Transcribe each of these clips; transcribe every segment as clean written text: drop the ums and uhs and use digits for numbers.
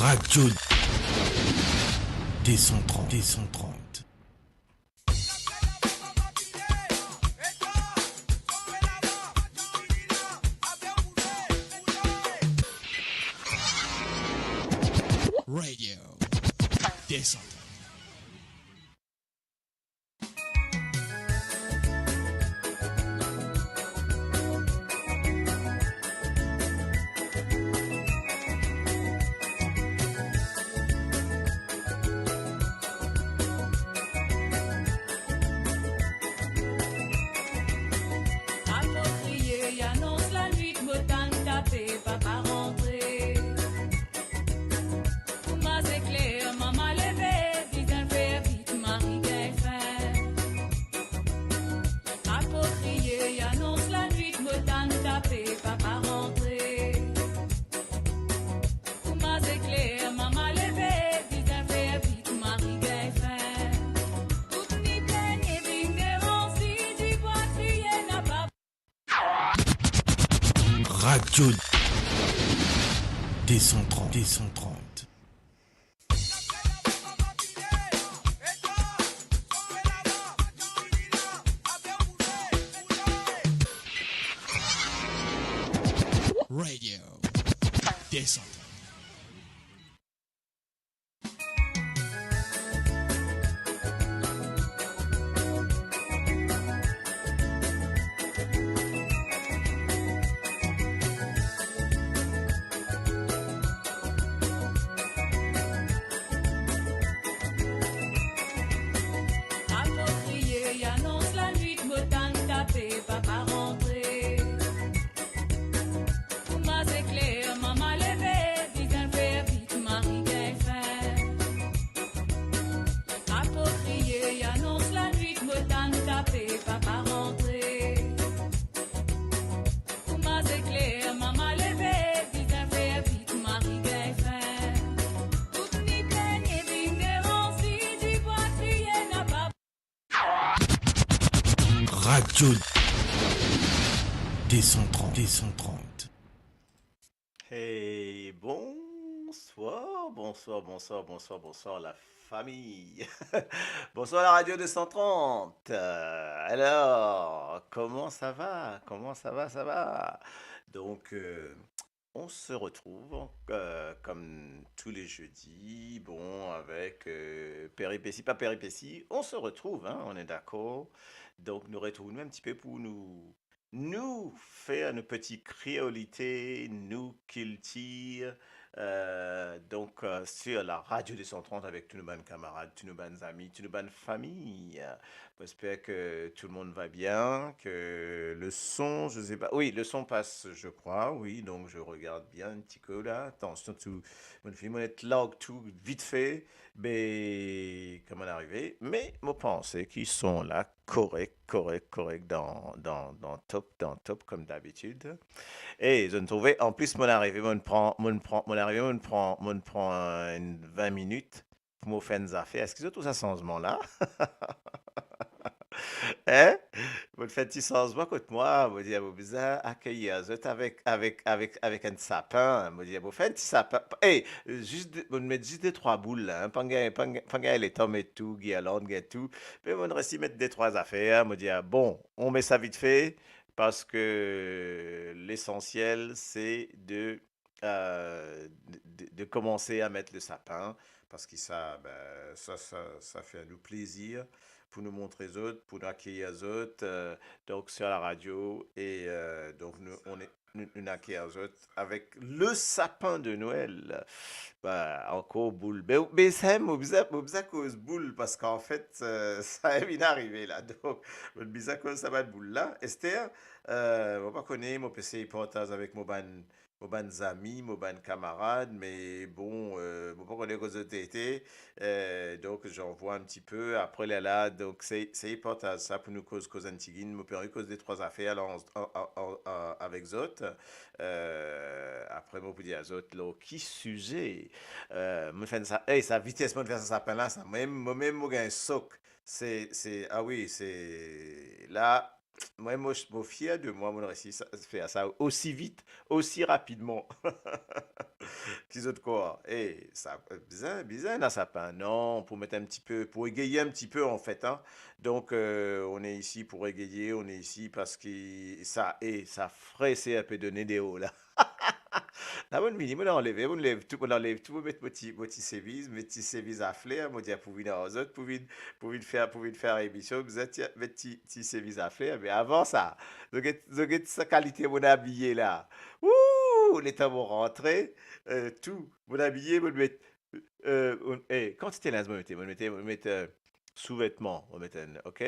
Radio D130. Radio D130. Radio D130. Radio D130. Radio D130. Hey, bonsoir la famille. Bonsoir la radio 230. Alors, comment ça va? Ça va? Donc, on se retrouve comme tous les jeudis, bon, avec péripéties, pas péripéties. On se retrouve, hein, on est d'accord. Donc, nous retrouvons un petit peu pour nous faire une petite créolité, nous culture, sur la radio des 130 avec tous nos bonnes camarades, tous nos bonnes amis, tous nos bonnes familles. J'espère que tout le monde va bien, que le son, je sais pas, oui, le son passe, je crois, oui, donc je regarde bien un petit peu là. Attention, tout, mon film, on est log tout vite fait, mais comment arriver? Mais je pense qu'ils sont là, correct, dans top, comme d'habitude. Et je ne trouvais, en plus, mon prend une 20 minutes pour me faire des affaires. Est-ce que c'est tout ça changement-là? Hein? Vous le faites petit changement contre moi, vous dites, vous bizarre, accueillir les autres avec un sapin. Vous dites, vous faites un petit sapin. Hey, vous mettez juste des trois boules, là, hein. Pas les tomes et tout, guirlandes et tout. Mais vous restez mettre des trois affaires. Vous dites, bon, on met ça vite fait parce que l'essentiel, c'est de commencer à mettre le sapin parce que ça, ben, ça fait nous plaisir pour nous montrer les autres, pour nous accueillir les autres, donc sur la radio. Et donc, on est nous accueillir les autres avec le sapin de Noël. Bah, encore boule. Mais ça, moi, cause boule, parce qu'en fait, ça est bien arrivé là. Donc, mon bizarre cause ça va de boule là. Esther, moi, pas connaître mon PC portage avec mon ban amis, mon ban camarades, mais bon, moi, pas connaître cause de TT. Donc, j'en vois un petit peu. Après, là, donc, c'est important ça pour nous cause antigine. Moi, perdu cause des trois affaires là, avec Zot. Après, moi, pour dire à Zot, là, qui sujet? Moi, fais ça, hey, sa vitesse, moi, de faire ça, ça peine là, ça, moi, moi, gagne un soc. Ah oui, c'est, là, moi, je suis fier de moi, mon réussi à faire ça aussi vite, aussi rapidement. Qu'ils autres quoi. Et ça, bizarre, bizarre, là, ça pas. Non, pour mettre un petit peu, pour égayer un petit peu, en fait, hein. Donc, on est ici pour égayer, on est ici parce que ça, et ça ferait, c'est un peu donner des hauts, là. La bonne mini, on enlève tout, on met petit sévice, à flair, on dit pour venir aux autres, pour venir faire émission, vous êtes, petit sévice à flair, mais avant ça, vous avez sa qualité, mon habillé là. Ouh, les temps vont rentrer, tout, mon habillé, vous le mettez, quand c'était là, vous mettez, sous-vêtements, vous mettez, ok?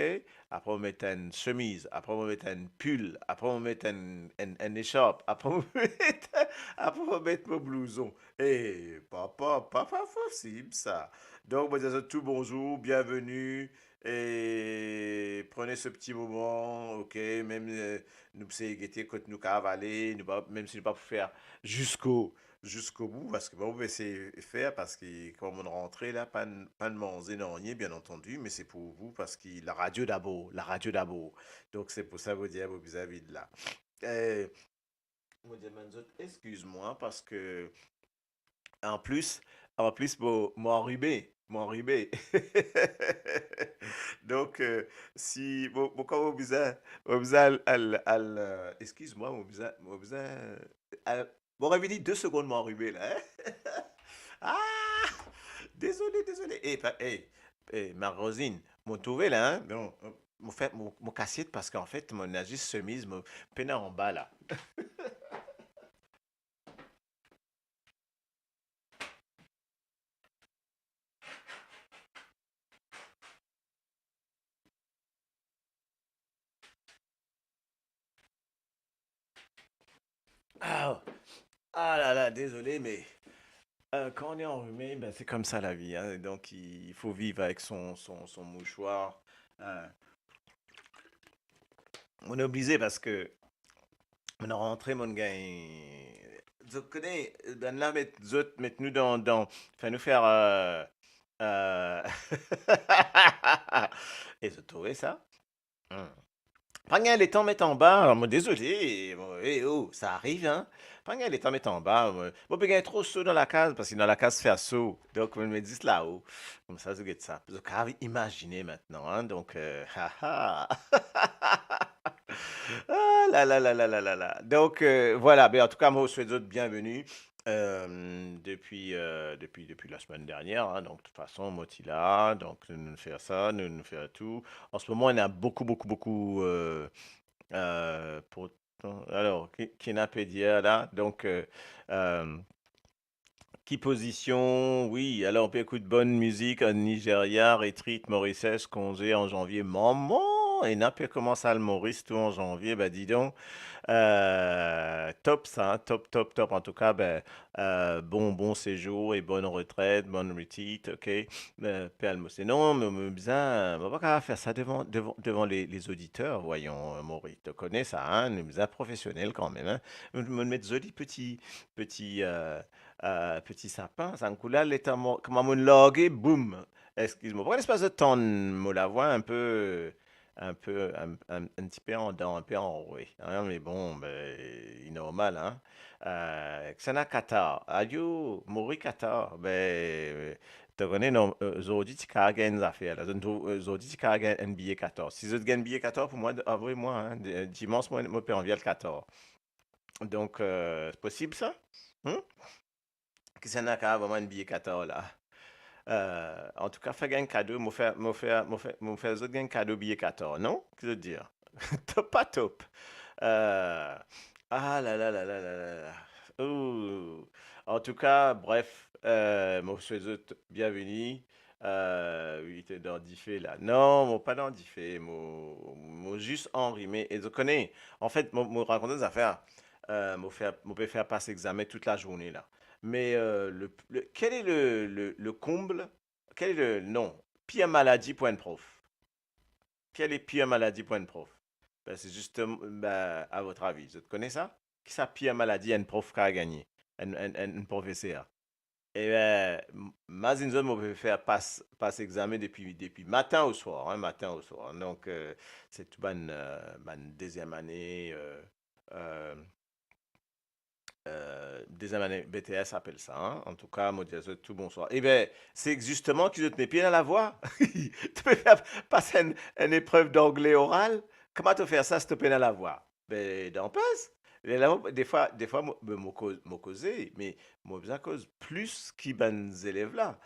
Après, on met une chemise. Après, on met un pull. Après, on met un écharpe. Après, on met, après, on met mon blouson. Eh, pas possible, ça. Donc, moi, je dis tout bonjour, bienvenue. Et prenez ce petit moment, ok? Même, nous, c'est guetter quand nous cavaler, même si nous pas pour faire jusqu'au jusqu'au bout, parce que bon, on va essayer de faire, parce que comme on rentrait là, pas de manger, non, rien, bien entendu, mais c'est pour vous, parce que la radio d'abord, la radio d'abord. Donc c'est pour ça, vous dire, vous vis-à-vis de là. Euh, Vous dire, Manzot, excuse-moi, parce que, en plus, m'enrhumé. Donc, si, quand vous bizarre, excuse-moi, mon bizarre, bon, revenez 2 secondes, m'enrhumé, là, hein? Ah! Désolé, désolé. Ma Rosine, mon trouvé là, hein? Bon, mon cassette parce qu'en fait, mon agis chemise me peinait en bas là. Ah, ah là là, désolé, mais quand on est enrhumé, ben, c'est comme ça la vie, hein. Donc, il faut vivre avec son mouchoir. Euh, on est obligé parce que on est rentré, mon gars. Je connais, ben là, mettre nous enfin, nous faire. Euh, Et je trouvais ça. Hmm. Prends les temps mettre en bas, alors, moi désolé, bon, oh, ça arrive, hein. Prends les temps mettre en bas, moi, bon, puis il y a trop chaud dans la case, parce que dans la case fait chaud, donc on me dit là-haut, comme ça, je guette ça. Donc, imaginez maintenant, hein, donc, ah là là là là là là là. Donc, voilà, ben, en tout cas, moi, je souhaite d'autres bienvenue. Depuis la semaine dernière, hein, donc de toute façon, Motila, donc nous faire ça, nous faire tout. En ce moment, il y en a beaucoup, beaucoup, beaucoup. Pour, alors, qui n'a pas dire là? Donc, euh, qui position? Oui, alors on peut écouter bonne musique en Nigeria, Retreat, Mauritius, congé en janvier. Maman! Et n'a pas commencé à le Maurice tout en janvier, bah dis donc. Top ça, hein, top, top, top. En tout cas, ben, bon séjour et bonne retraite, bonne retreat, ok. C'est non, mais bien, on va pas faire ça devant les auditeurs, voyons, Maurice. Tu connais ça, hein, nous sommes professionnels quand même, hein. Me mettre joli petit, petit sapin, ça me coule là, l'état, comment me loguer, boum. Excuse-moi, pourquoi l'espace de temps, me la voix un petit peu en dents, un peu enroué, hein, mais bon, ben, il est normal, hein. Xana Qatar, adieu, Mori Qatar, ben, tu connais, non, aujourd'hui, tu as gagné des affaires, là. Aujourd'hui, tu as gagné NBA 14. Si je gagne NBA 14, pour moi, envoyez-moi, hein, dimanche, moi, je peux envier le 14. Donc, c'est possible, ça? Hein? Xana Qatar, vraiment NBA 14, là. En tout cas, faire un cadeau, me faire autres un cadeau billet 14, non? Qu'est-ce que je veux dire? Top, pas top. Ah là là là là là là là. Ouh. En tout cas, bref, mon chers bienvenue. Oui, il était dans Diffé là. Non, mon pas dans Diffé, mon juste enrhumé. Et je connais, en fait, mon raconter des affaires, mon peut faire passer examen toute la journée là. Mais quel est le comble? Quel est le nom? Pire maladie pour un prof. Quelle est pire maladie pour un prof? Ben, c'est justement, ben, à votre avis, vous connaissez ça? Qui ça pire maladie un prof qui a gagné? Un professeur. Eh bien, Mazinzon m'a fait faire passe examen depuis matin au soir, hein, matin au soir. Donc, c'est tout ma deuxième année, deuxième année BTS appelle ça, hein. En tout cas, moi, je dis tout bonsoir. Eh bien, c'est justement qu'ils te met pied dans la voie. Tu peux faire passer une épreuve d'anglais oral. Comment tu fais ça si tu peux dans la voie? Ben, d'en passe. Et là, des fois, moi, causer, mais moi, besoin cause plus qui ben élèves là.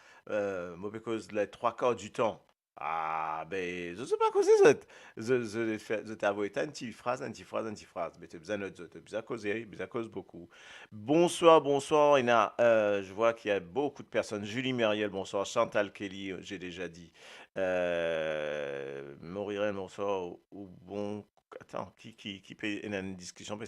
Moi, cause les trois quarts du temps. Ah, ben, je ne sais pas causer ça. Je t'avoue, une petite phrase, une petite phrase, une petite phrase. Mais tu as besoin de, tu as besoin de causer, tu as besoin de cause beaucoup. Bonsoir, bonsoir. Je vois qu'il y a beaucoup de personnes. Julie Mériel, bonsoir. Chantal Kelly, j'ai déjà dit. Moriren, bonsoir. Ou bon. Attends, qui peut une discussion?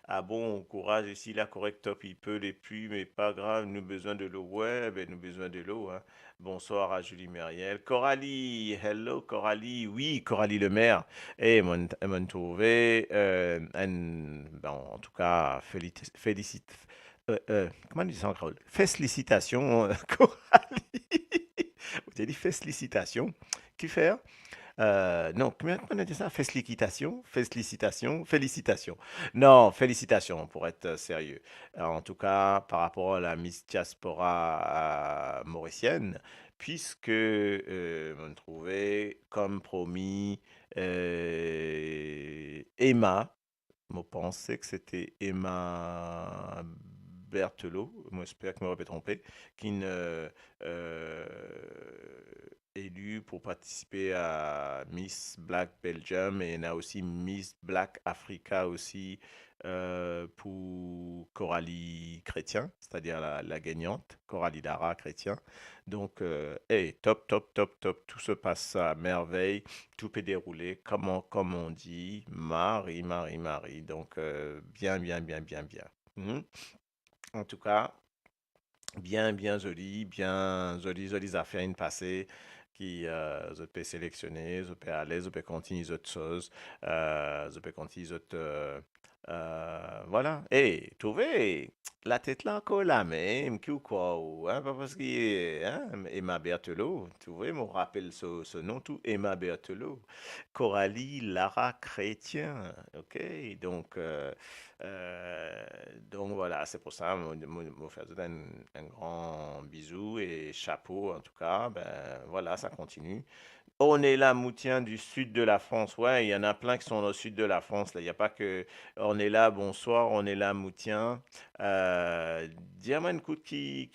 Ah bon, courage ici, la correct top, il peut les pluies, mais pas grave, nous besoin de l'eau. Ouais, ben nous besoin de l'eau, hein. Bonsoir à Julie Mériel. Coralie, hello Coralie. Oui, Coralie Lemaire. Et m'ont trouvé, bon, en tout cas, comment on dit ça encore? Félicitations, Coralie. Vous avez dit félicitations. Qui fait? Non, comment on a dit ça? Félicitations. Non, félicitations pour être sérieux. En tout cas, par rapport à la Miss Diaspora mauricienne, puisque on trouvait comme promis Emma, je pensais que c'était Emma Berthelot, moi j'espère que je ne me pas trompé, qui ne élue pour participer à Miss Black Belgium et il y a aussi Miss Black Africa aussi pour Coralie Chrétien, c'est-à-dire la gagnante, Coralie Lara Chrétien. Donc, hey, top, top, top, top, tout se passe à merveille, tout peut dérouler comme on dit, Marie. Donc, bien, bien, bien, bien, bien. En tout cas, bien jolies affaires passées qui je peux sélectionner, je peux aller, je peux continuer autre chose, je peux continuer autre, voilà. Et trouver la tête là encore là même, qui ou quoi, ou, hein, pas parce que, hein, Emma Berthelot, trouver, me rappelle ce nom tout, Emma Berthelot, Coralie Lara Chrétien, ok, donc, euh, donc voilà, c'est pour ça, me faire un grand bisou et chapeau en tout cas, ben voilà, ça continue. On est là, Moutien, du sud de la France. Ouais, il y en a plein qui sont au sud de la France. Là, il n'y a pas que. On est là, bonsoir, on est là, Moutien. Dis-moi une coup qui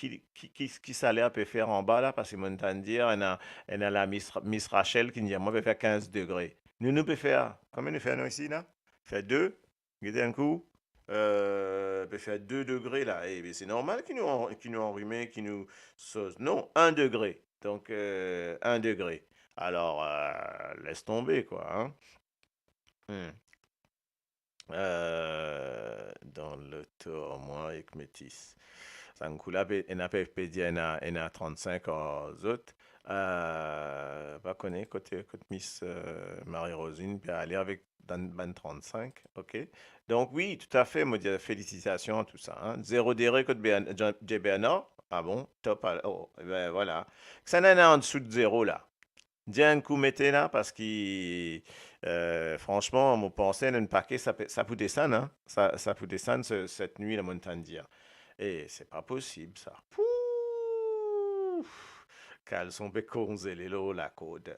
salaire peut faire en bas là, parce que mon temps de dire, on a la Miss Rachel qui dit, moi, peut faire 15 degrés. Nous peut faire, combien nous faisons ici là? Fait 2, regardez un coup. Peut faire 2 degrés là. Eh bien, c'est normal qu'ils nous enrhument, qu'ils nous sauce. Non, 1 degré. Donc, 1 degré. Alors, laisse tomber, quoi, hein. Hmm. Dans le tour, moi, avec Métis. Sankula, NAPFPD, NA 35 aux autres. Pas connaître, côté Miss Marie-Rosine, puis aller avec ban 35, ok. Donc, oui, tout à fait, moi, félicitations, tout ça, hein. Zéro déré, côté JBNA. Ah bon, top. Oh, eh ben voilà. Ça n'en est en dessous de zéro, là. Dis un coup mettez là parce que franchement, mon pensée un paquet, ça peut descendre, hein. Ça peut descendre cette nuit, la montagne d'hier. Et c'est pas possible, ça. Pouf! Caleçon béconzé, les lots, la côte.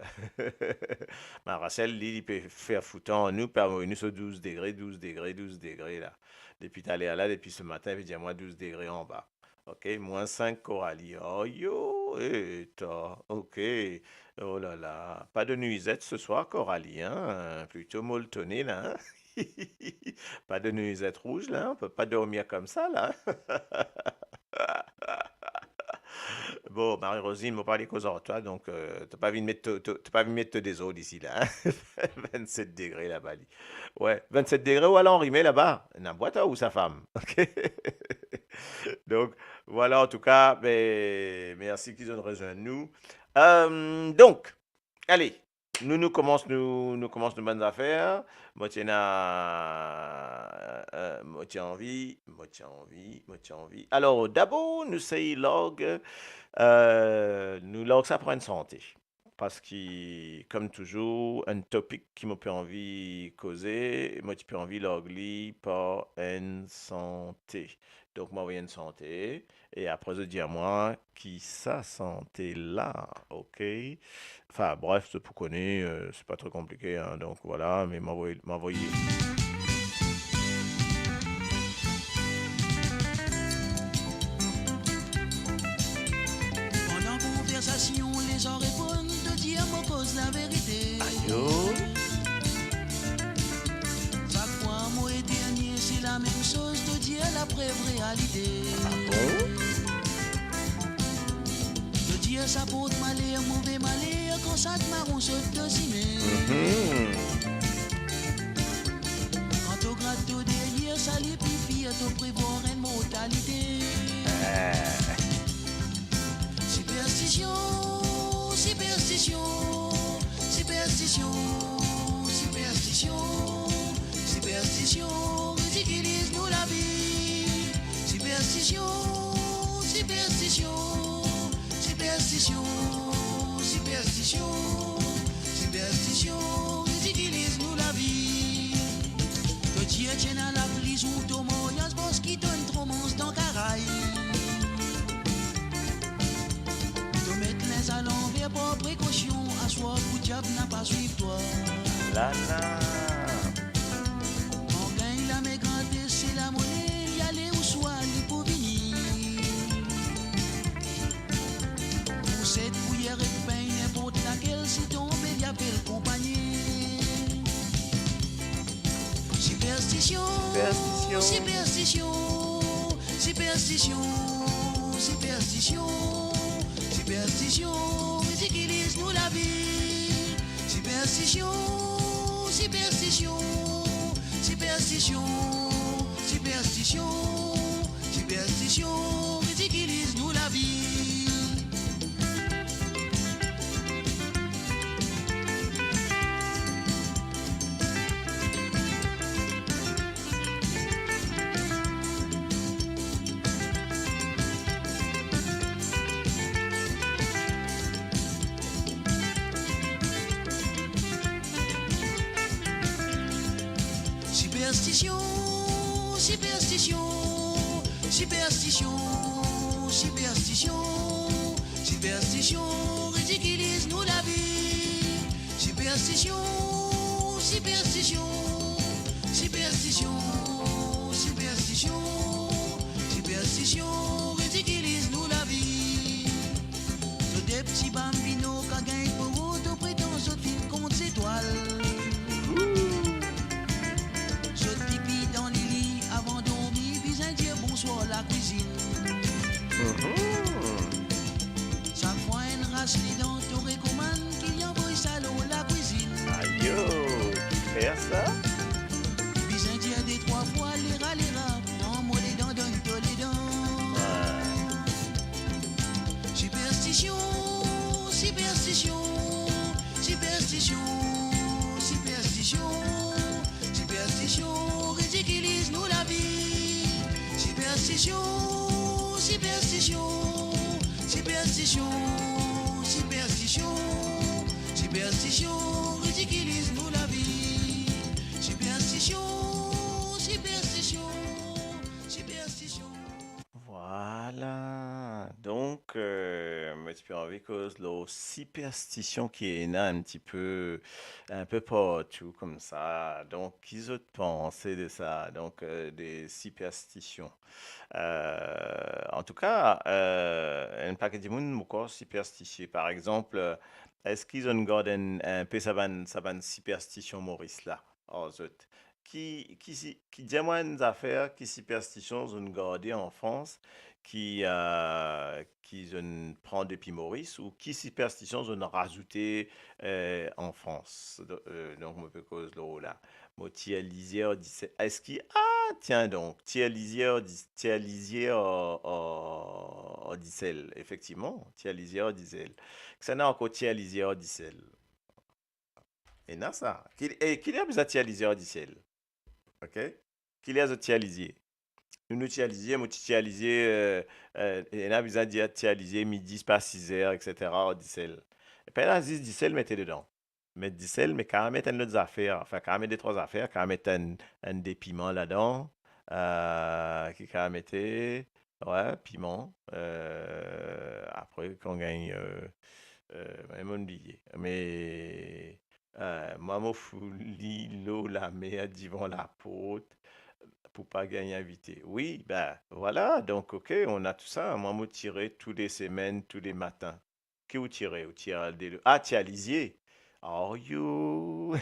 Ma Rachel, lui, il peut faire foutre en nous, parvenir sur 12 degrés, 12 degrés, là. Depuis t'aller là, depuis ce matin, il dit à moi 12 degrés en bas. Ok, moins 5 Coralie. Oh yo, ok. Oh là là, pas de nuisette ce soir, Coralie, hein? Plutôt molletonné, là, hein? Pas de nuisette rouge, là, on peut pas dormir comme ça, là. Bon, Marie-Rosine m'a parlé qu'aux toi, donc t'as pas envie de mettre, t'as pas envie de mettre des eaux d'ici là, hein? 27 degrés là-bas. Ouais, 27 degrés ou alors enrhumé là-bas, dans boîte ou sa femme, ok? Donc, voilà, en tout cas, ben, merci qu'ils ont rejoint nous. Donc, allez, nous commence de bonnes affaires. Moi, tiens moi, tiens envie. Alors, d'abord, nous say log, nous log ça pour une santé. Parce que, comme toujours, un topic qui m'a pas envie causer, moi, tu peux envie logli par une santé. Donc, moi, une santé. Et après, je dis à moi, qui ça santé là, ok? Enfin, bref, c'est pour connaître, c'est pas trop compliqué, hein, donc voilà, mais m'envoyer. Pendant conversation, les gens répondent de dire me cause la vérité. Aïe, Chaque fois, moi et dernier, c'est la même chose de dire la vraie réalité. bon? De dire ça porte malheur, mauvais malheur, quand ça te marron saute de ciné. Mhm. Quand au gratte au derrière, ça les pifie, te prévoir une mortalité. Superstition, superstition, superstition, superstition, superstition, ridiculise-nous la vie. Superstition, superstition, superstition, superstition, superstition, ridiculise-nous la vie. Que Dieu tienne à la prise ou ton moyen, boss qui donne trop monstre dans caraï. De mettre les à l'envers pour précaution, à soi pour diable n'a pas suivi toi. Là, là. On gagne la mégrante, c'est la monnaie, y aller ou soit aller pour venir. Pour cette bouillère et de pain, n'importe laquelle, si tombe, y a belle compagnie. Superstition, Superstition. superstition, superstition, superstition, superstition, ridiculise-nous la vie. Superstition, superstition, superstition, superstition, superstition, ridiculise-nous la vie. Superstition, superstition, superstition, superstition, superstition, ridiculise-nous la vie. Superstition, superstition, superstition, superstition, superstition, ridiculise-nous la vie. De des petits bambinos qui gagnent pour eux, de prétendent autres films contre les étoiles. Je pipi dans les lits avant de dormir, puis un dire bonsoir la cuisine. Chaque fois une race les dents, te recommande qu'il envoie salaud la cuisine. Aïe, qui fait ça? Puis un dire des trois fois les rats, en moi les dents donne tous les dents. Superstition, superstition, superstition, superstition, superstition, ridiculise-nous la vie. Superstition, superstition, superstition, superstition, superstition, ridiculise-nous la vie. Superstition, superstition, superstition. Voilà. Donc, un petit peu envie cause la superstition qui est là un peu partout comme ça. Donc, qu'ils ont pensé de ça? Donc, des superstitions. En tout cas, un paquet de monde encore superstitieux. Par exemple, est-ce qu'ils ont gardé un peu sa ban superstition Maurice là? Oh, zut. Qui dit moi une affaire qui superstition ont gardé en France qui ont prend depuis Maurice ou qui superstition ont rajouté en France. Donc, je peux cause là. Moi, Tia Lisière dit est-ce qu'il tiens donc, Tia Lisière dit effectivement, Tia Lisière dit que ça n'a encore Tia Lisière dit Et na ça. Et qu'il y a besoin de tialiser au ciel. OK? Qu'il y a besoin de tialiser. Nous tialiser, moi tialiser, et n'a besoin de tialiser midi, pas 6 heures, etc. au ciel. Et puis là, 10 sel, mettez dedans. Mettre 10 sel, mais quand même mettre une autre affaire. Enfin, quand même des trois affaires. Quand même mettre des piments là-dedans. Qui quand même mettre, ouais, piment. Après, qu'on gagne, même oublié. Mais, moi, mon fou, l'eau, la mer, divant la pote pour pas gagner invité. Oui, ben voilà, donc ok, on a tout ça. Moi, je tirais tous les semaines, tous les matins. Que vous tirez? Vous tirez Ah, tu as lisier. Oh, you!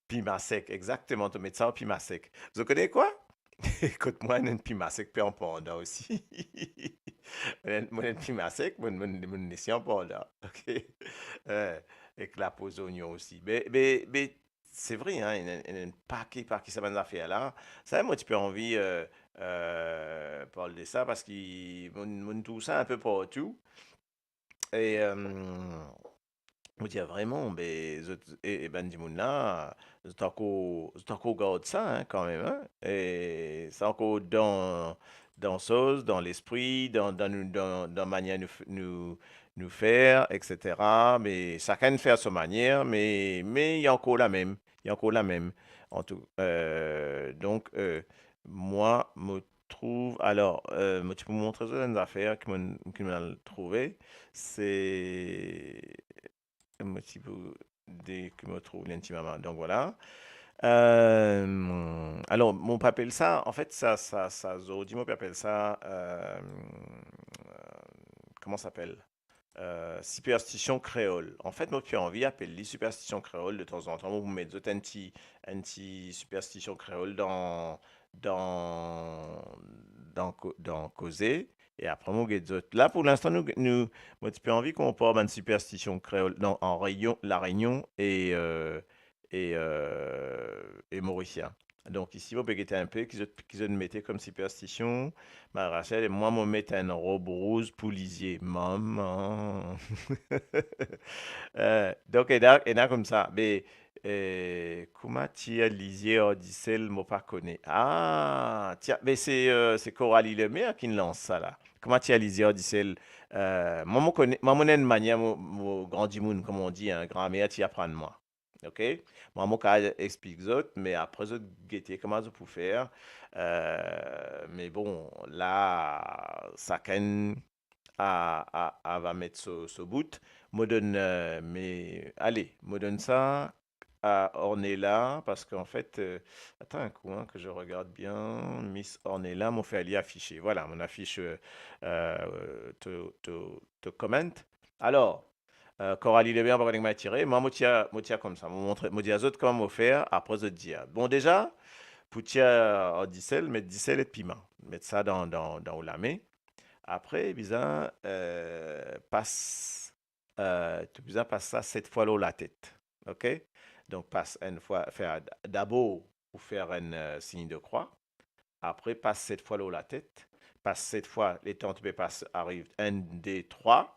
Pima sec, exactement. Tu mets ça au pima sec. Vous connaissez quoi? Écoute-moi, un pima sec, puis en panda aussi. Moi, un pima sec, mon ici en panda. Ok? Euh, avec la pose oignon aussi. Mais c'est vrai, hein, il y a un paquet, ça va affaires là. Ça, moi, tu peux envie parler de ça parce qu'il mon tout ça un peu partout. Et on dit vraiment, mais et ben du monde là, c'est encore garde ça hein, quand même, hein. Et c'est encore dans sauce, dans l'esprit, dans manière nous faire, etc. Mais chacun fait à sa manière, mais il y a encore la même, il y a encore la même. En tout, donc moi me trouve alors, tu peux me montrer une affaire que m'a trouvé, c'est un petit peu dès que me trouve l'intimement. Donc voilà. Alors, mon appelle ça, en fait, Zodi, mon appelle ça, comment ça s'appelle? Superstition créole. En fait, moi, j'ai envie d'appeler superstition créole de temps en temps. Vous mettez d'autres anti-superstition créole dans, dans causer. Et après, moi, j'ai d'autres. Là, pour l'instant, moi, j'ai envie qu'on parle d'une superstition créole en Réunion, La Réunion et Mauricien. Donc, ici, vous pouvez un peu qu'ils ont mettait comme superstition. Ma Rachel et moi, me mettre une robe rose pour lisier. Maman. Donc, et là, comme ça. Mais, comment tu as lisier au Dissel, moi, pas connais. Ah, tiens, mais c'est Coralie Lemaire qui lance ça, là. Comment tu as lisier au Dissel? Moi, je connais, moi, mon une manière, mon grand dimoun, comme on dit, un grand-mère, tu apprends de moi. OK? Moi, mon cas explique autres, mais après, autres, guetter comment je peux faire. Mais bon, là, ça can va mettre ce bout. Me donne, mais allez, me donne ça à Ornella, parce qu'en fait, attends un coup, hein, que je regarde bien. Miss Ornella, mon fait aller afficher. Voilà, mon affiche te comment. Alors, Coralie Lebert, par exemple, m'a tiré. Moi, je tiens comme ça. Je dis aux autres comment faire, après, je dis. Bon, déjà, pour tirer en dissel, mettre dissel et piment. Mettre ça dans la main. Après, bizarre, tu bizarre passe ça 7 fois l'eau la tête. OK? Donc, passe une fois, faire d'abord pour faire un signe de croix. Après, passe 7 fois l'eau la tête. Passe 7 fois, les temps, tu peux passer, arrive 1, 2, 3.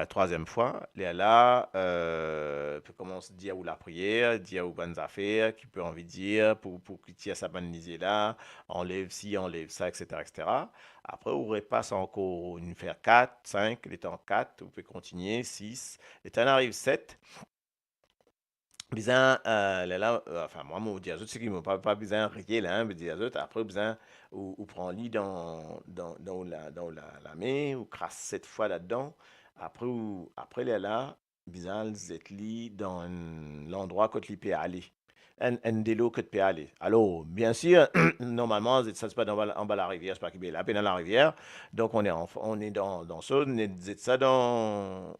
Troisième fois, là, peut commencer à dire ou la prière, dire ou bonnes affaires, qui peut envie de dire, pour que tu aies sa bonne là, enlève ci, enlève ça, etc., etc. Après, on repasse encore une faire 4, 5, les temps 4, vous pouvez continuer, 6, les temps arrive 7. Besoin, enfin, moi, mon diazote, c'est qu'ils m'ont pas besoin de rien là, mais diazote, après, besoin, ou prend lit dans la main, ou crasse 7 fois là-dedans. Après, là, besoin, vous êtes lit dans l'endroit que tu peux aller. Un délo que tu peux aller. Alors, bien sûr, normalement, ça se passe en bas de la rivière, c'est pas qu'il est là, dans la rivière. Donc, on est dans ça, on est ça dans,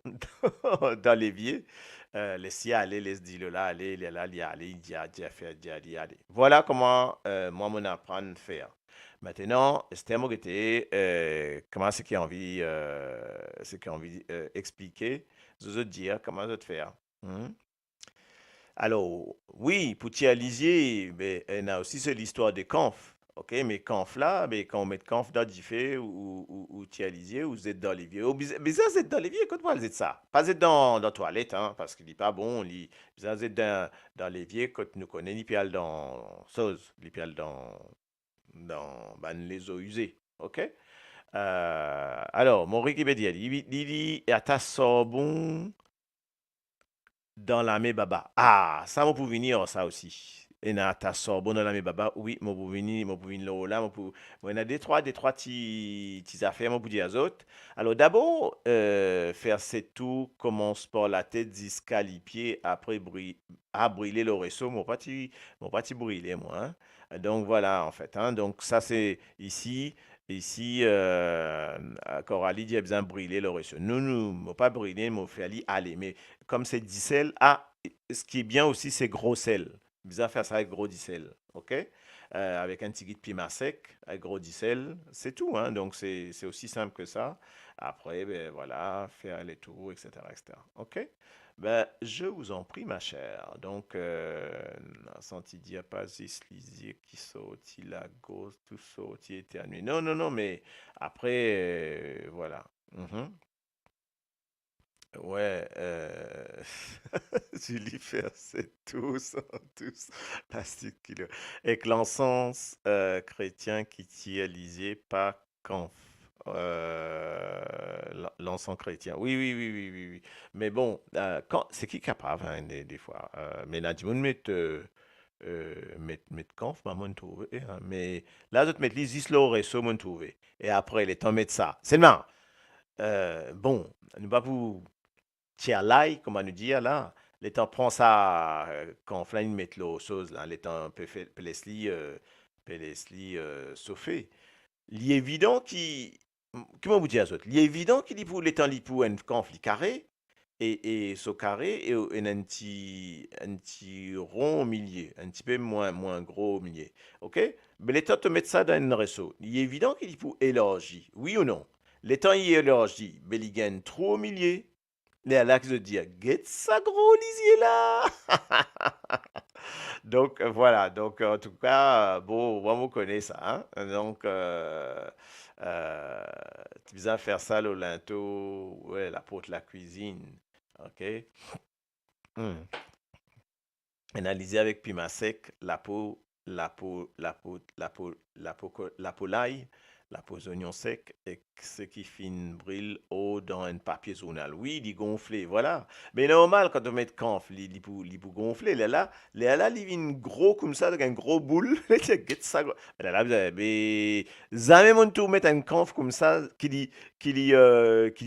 dans l'évier. Laissez aller, laisse dire là, aller, il est là, il y a aller, il y a faire, il y a aller. Voilà comment moi, mon apprendre à faire. Maintenant, c'était moi qui était, comment c'est qui a envie, expliquer, je veux dire comment je vais te faire. Hmm? Alors, oui, pour Thierry Lisier, mais il y a aussi c'est l'histoire des Conf. OK, mais conf là, mais quand on met conf dans du fait ou tialisé ou z dans l'évier. Ou bizarre z dans l'évier, quand on z ça. Pas z dans toilette, hein, parce qu'il n'est pas bon. Bizarre z dans l'évier, quand nous connaissons, il piale dans sauce, il piale dans ben, les eaux usées. OK? Alors, mon Wikipédia, il dit, à ta sorbon dans la me baba. Ah, ça m'a pour venir, ça aussi. Et na ta sorbonne dans la me baba, oui, mon pour venir là, mon pour, on a des trois petits affaires, mon pour dire aux autres. Alors, d'abord, faire c'est tout, commence par la tête disqualifiée, après à brûler le réseau, mon pas brûler, moi, hein. Donc, voilà, en fait, hein. Donc, ça, c'est ici. Ici, Coralie dit, a besoin de brûler le réseau. Nous, pas brûler, mais fait aller. Mais comme c'est du sel, ce qui est bien aussi, c'est gros sel. Bizarre faire ça avec gros du sel, ok? Avec un petit guide piment sec, avec gros du sel, c'est tout, hein? Donc c'est aussi simple que ça. Après, ben voilà, faire les tours, etc., etc. Ok? Ben, je vous en prie, ma chère. Donc, senti diapasis, lisier qui sortit la gauche, tout sorti éternué. Non, non, non, mais après, voilà. Mhm. Ouais, Julie fait c'est tous, tous, plastique kilo. Avec l'encens chrétien qui tient lisé par Canf. L'encens chrétien. Oui, oui, oui, oui, oui, oui. Mais bon, c'est qui capable, hein, des fois. Mais là, du monde mettre Canf, maman trouve. Hein. Mais là, d'autres mettre les islots, réseau, mon trouvé. Et après, les temps mettre ça. Seulement, bon, nous pas vous tiers l'ail, comme on nous dit là, les temps prend ça quand Flynn met l'eau chose là, les temps Pelesli sauvé. Il est évident qui comment vous dire ça? Il est évident qu'il est pour les temps li pour un conflit carré et ce carré et un petit rond au milieu, un petit peu moins gros au milieu. OK? Mais les temps te mettre ça dans un réseau. Il est évident qu'il est pour élargir. Oui ou non? Les temps il élargit, mais il gagne trop au milieu. Les là qui se dit, get ça gros lisier là. Donc voilà, donc en tout cas, bon, moi on connaît ça, hein. Donc euh, tu viens faire ça le linteau, ouais, la porte la cuisine, ok. Hmm. Analyser avec piment sec, la peau l'ail, la peau oignon sec et ce qui fin brille haut dans un papier journal. Oui, il est gonflé, voilà. Mais normal quand on met camp, il peut gonfler. Là, il vient gros comme ça, avec un gros boule. Get ça. Là, mais jamais mon tour mettre un camp comme ça qui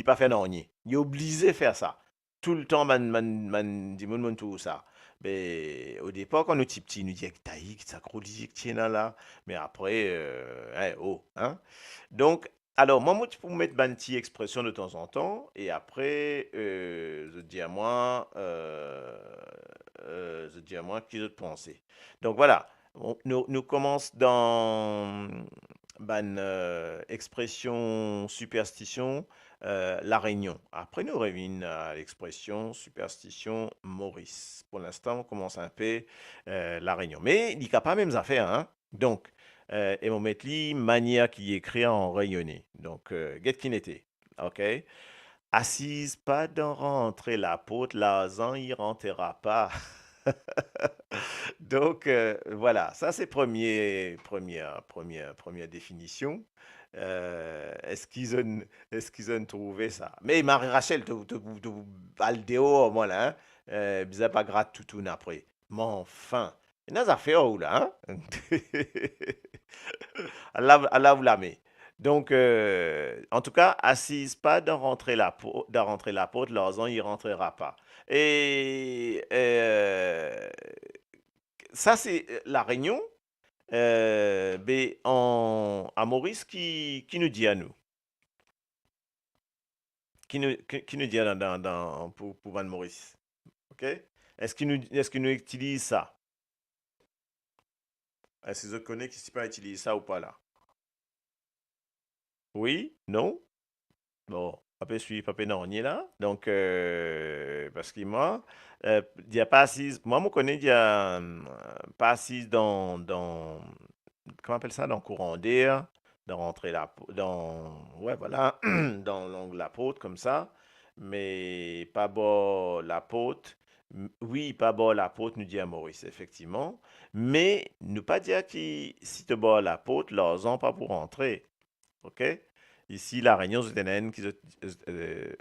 pas fait non. Il est obligé de faire ça. Tout le temps, dit mon tour ça. Mais au départ, quand nous étions petits, nous disions que taïk, ça gros que tu là. Mais après, oh, hein. Donc, alors, moi, tu peux mettre une petite expression de temps en temps. Et après, je dis à moi, qui je penser. Donc, voilà. Nous commençons dans une expression superstition la Réunion. Après, nous revenons à l'expression superstition Maurice. Pour l'instant, on commence un peu la Réunion. Mais il n'y a pas même affaires, hein. Donc, et on met li manière qui écrit en rayonné. Donc, get qui n'était. OK? Assise pas dans rentrer la porte, l'argent y rentrera pas. Donc, voilà, ça c'est première définition. Est-ce qu'ils ont trouvé ça? Mais Marie-Rachel, tu Aldéo, moi là, hein? Bizarre pas gratte tout après. Mais enfin, il y a des affaires où là, hein? Allah vous la met. Donc, en tout cas, assise pas dans rentrer la porte, l'argent y rentrera pas. Et ça, c'est la Réunion. À Maurice qui nous dit à nous, qui nous dit pour Van Maurice. OK? Est-ce qu'il nous utilise ça? Est-ce que vous connaissez qui ne pas utiliser ça ou pas là? Oui? Non? Bon, papa suit, papa non, on y est là. Donc, parce que moi, il n'y a pas assise, moi, je connais, il y a pas assise comment on appelle ça, dans le courant d'air, dans rentrer ouais, voilà, dans l'ongle l'apôtre, comme ça, mais pas bas l'apôtre. Oui, pas bas l'apôtre, nous dit à Maurice, effectivement, mais ne pas dire que si tu bas l'apôtre, l'argent pas pour rentrer, ok? Ici, la réunion une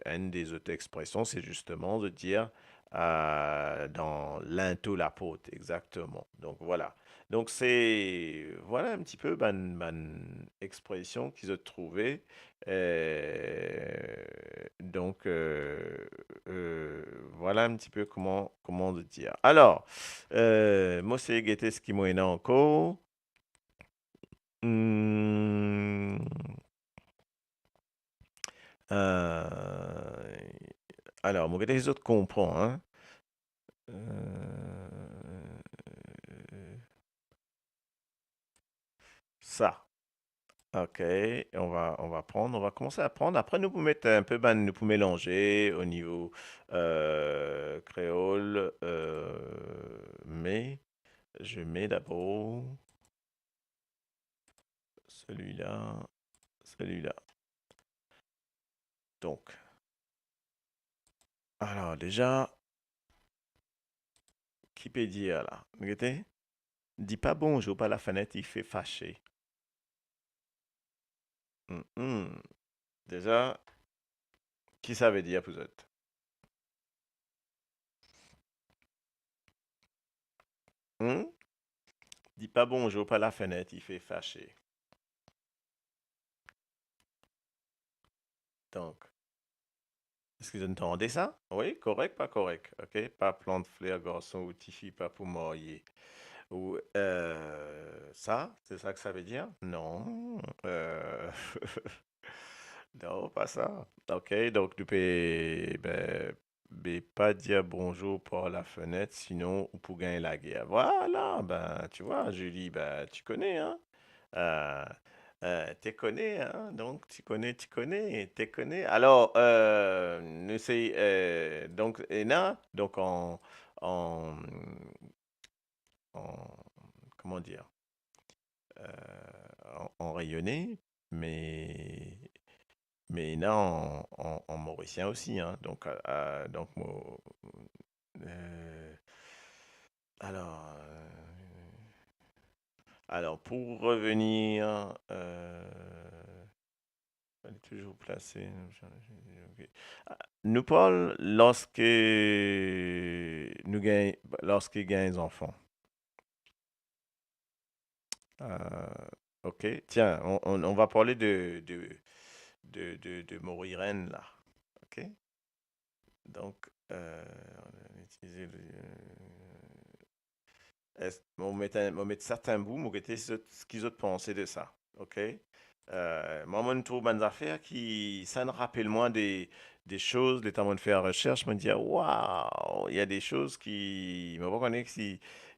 une des autres expressions, c'est justement de dire dans l'into l'apôtre, exactement. Donc voilà. Donc voilà un petit peu expression qu'ils ont trouvé. Donc voilà un petit peu comment de dire. Alors, moi c'est guetter ce qui m'a encore. Hmm, euh, alors, mon les autres comprend, hein. Ça. OK, on va commencer à prendre. Après, nous pouvons mettre un peu, nous pouvons mélanger au niveau créole, mais je mets d'abord celui-là, celui-là. Donc, alors déjà, qui peut dire là? Regardez, dis pas bonjour par la fenêtre, il fait fâcher. Mhm. Déjà, qui ça veut dire pour vous? Hmm? Dis pas bonjour par la fenêtre, il fait fâcher. Donc, est-ce que vous entendez ça? Oui, correct, pas correct. OK? Pas plan de fleurs, garçon, ou tifi, pas pour marier. Ou, ça, c'est ça que ça veut dire? Non. Non, pas ça. OK, donc tu peux pas dire bonjour par la fenêtre, sinon on peut gagner la guerre. Voilà, ben, tu vois, Julie, ben, tu connais, hein? Euh, tu connais, hein? Donc, tu connais. Alors, nous c'est donc ENA, donc en, en comment dire, en rayonné, mais ENA en mauricien aussi, hein? Donc, euh, alors, alors pour revenir. Elle est toujours placée. Ok. Ah, nous parle lorsqu'il gagne des enfants. Euh, ok. Tiens, on va parler de Moriren là. Ok. Donc, on a utilisé on met certains bouts, mais ce qu'ils ont pensé de ça. Ok. Moi, je trouve des affaires qui, ça me rappelle moi des choses, les temps de faire recherche, me dire, waouh, il y a des choses qui me reconnaissent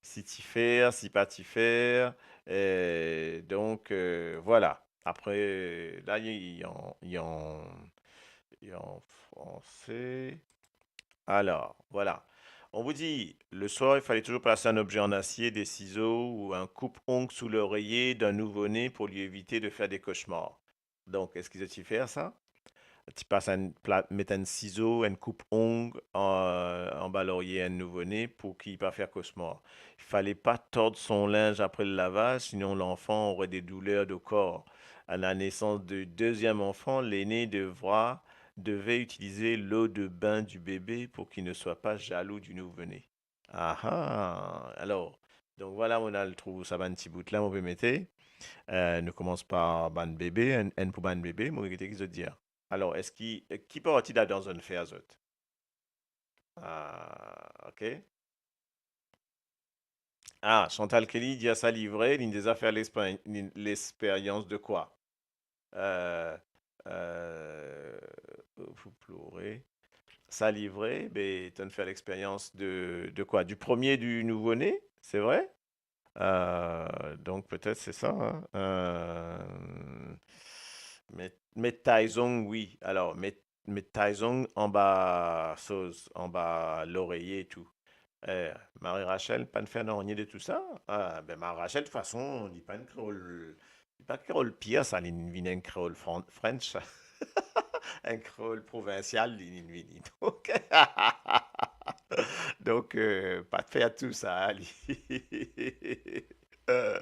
si t'y faire, si pas t'y faire. Donc, voilà. Après, là, il y a en français. Alors, voilà. On vous dit, le soir, il fallait toujours placer un objet en acier, des ciseaux ou un coupe-ongle sous l'oreiller d'un nouveau-né pour lui éviter de faire des cauchemars. Donc, est-ce qu'ils ont fait faire ça? Tu passes mettre un ciseau, un coupe-ongle en bas l'oreiller à un nouveau-né pour qu'il ne pas faire cauchemar. Il fallait pas tordre son linge après le lavage, sinon l'enfant aurait des douleurs de corps. À la naissance du deuxième enfant, l'aîné devait utiliser l'eau de bain du bébé pour qu'il ne soit pas jaloux du nouveau-né. Ah ah! Alors, donc voilà, on a le trou, ça va un petit bout là, on peut mettre. Nous commence par ban bébé, un pour ban bébé, moi, qu'est-ce que je veux dire? Alors, qui peut-il dans une faire autre? Ah, ok. Ah, Chantal Kelly dit à sa livrée, il déjà fait l'expérience de quoi? Euh, euh, vous pleurez. Sa livrée, ben, tu fait l'expérience de quoi? Du premier du nouveau-né, c'est vrai? Donc peut-être c'est ça, hein. Mais Taizong, oui. Alors, mais Taizong en bas, en bas l'oreiller et tout. Eh, Marie-Rachel, pas de faire non, rien de tout ça. Ah, ben Marie-Rachel, de toute façon, on dit pas une créole, dit pas créole pire, ça, il vient un créole French, ça. Un créole provincial, il vient. Donc, donc pas de faire tout ça, Ali. Euh,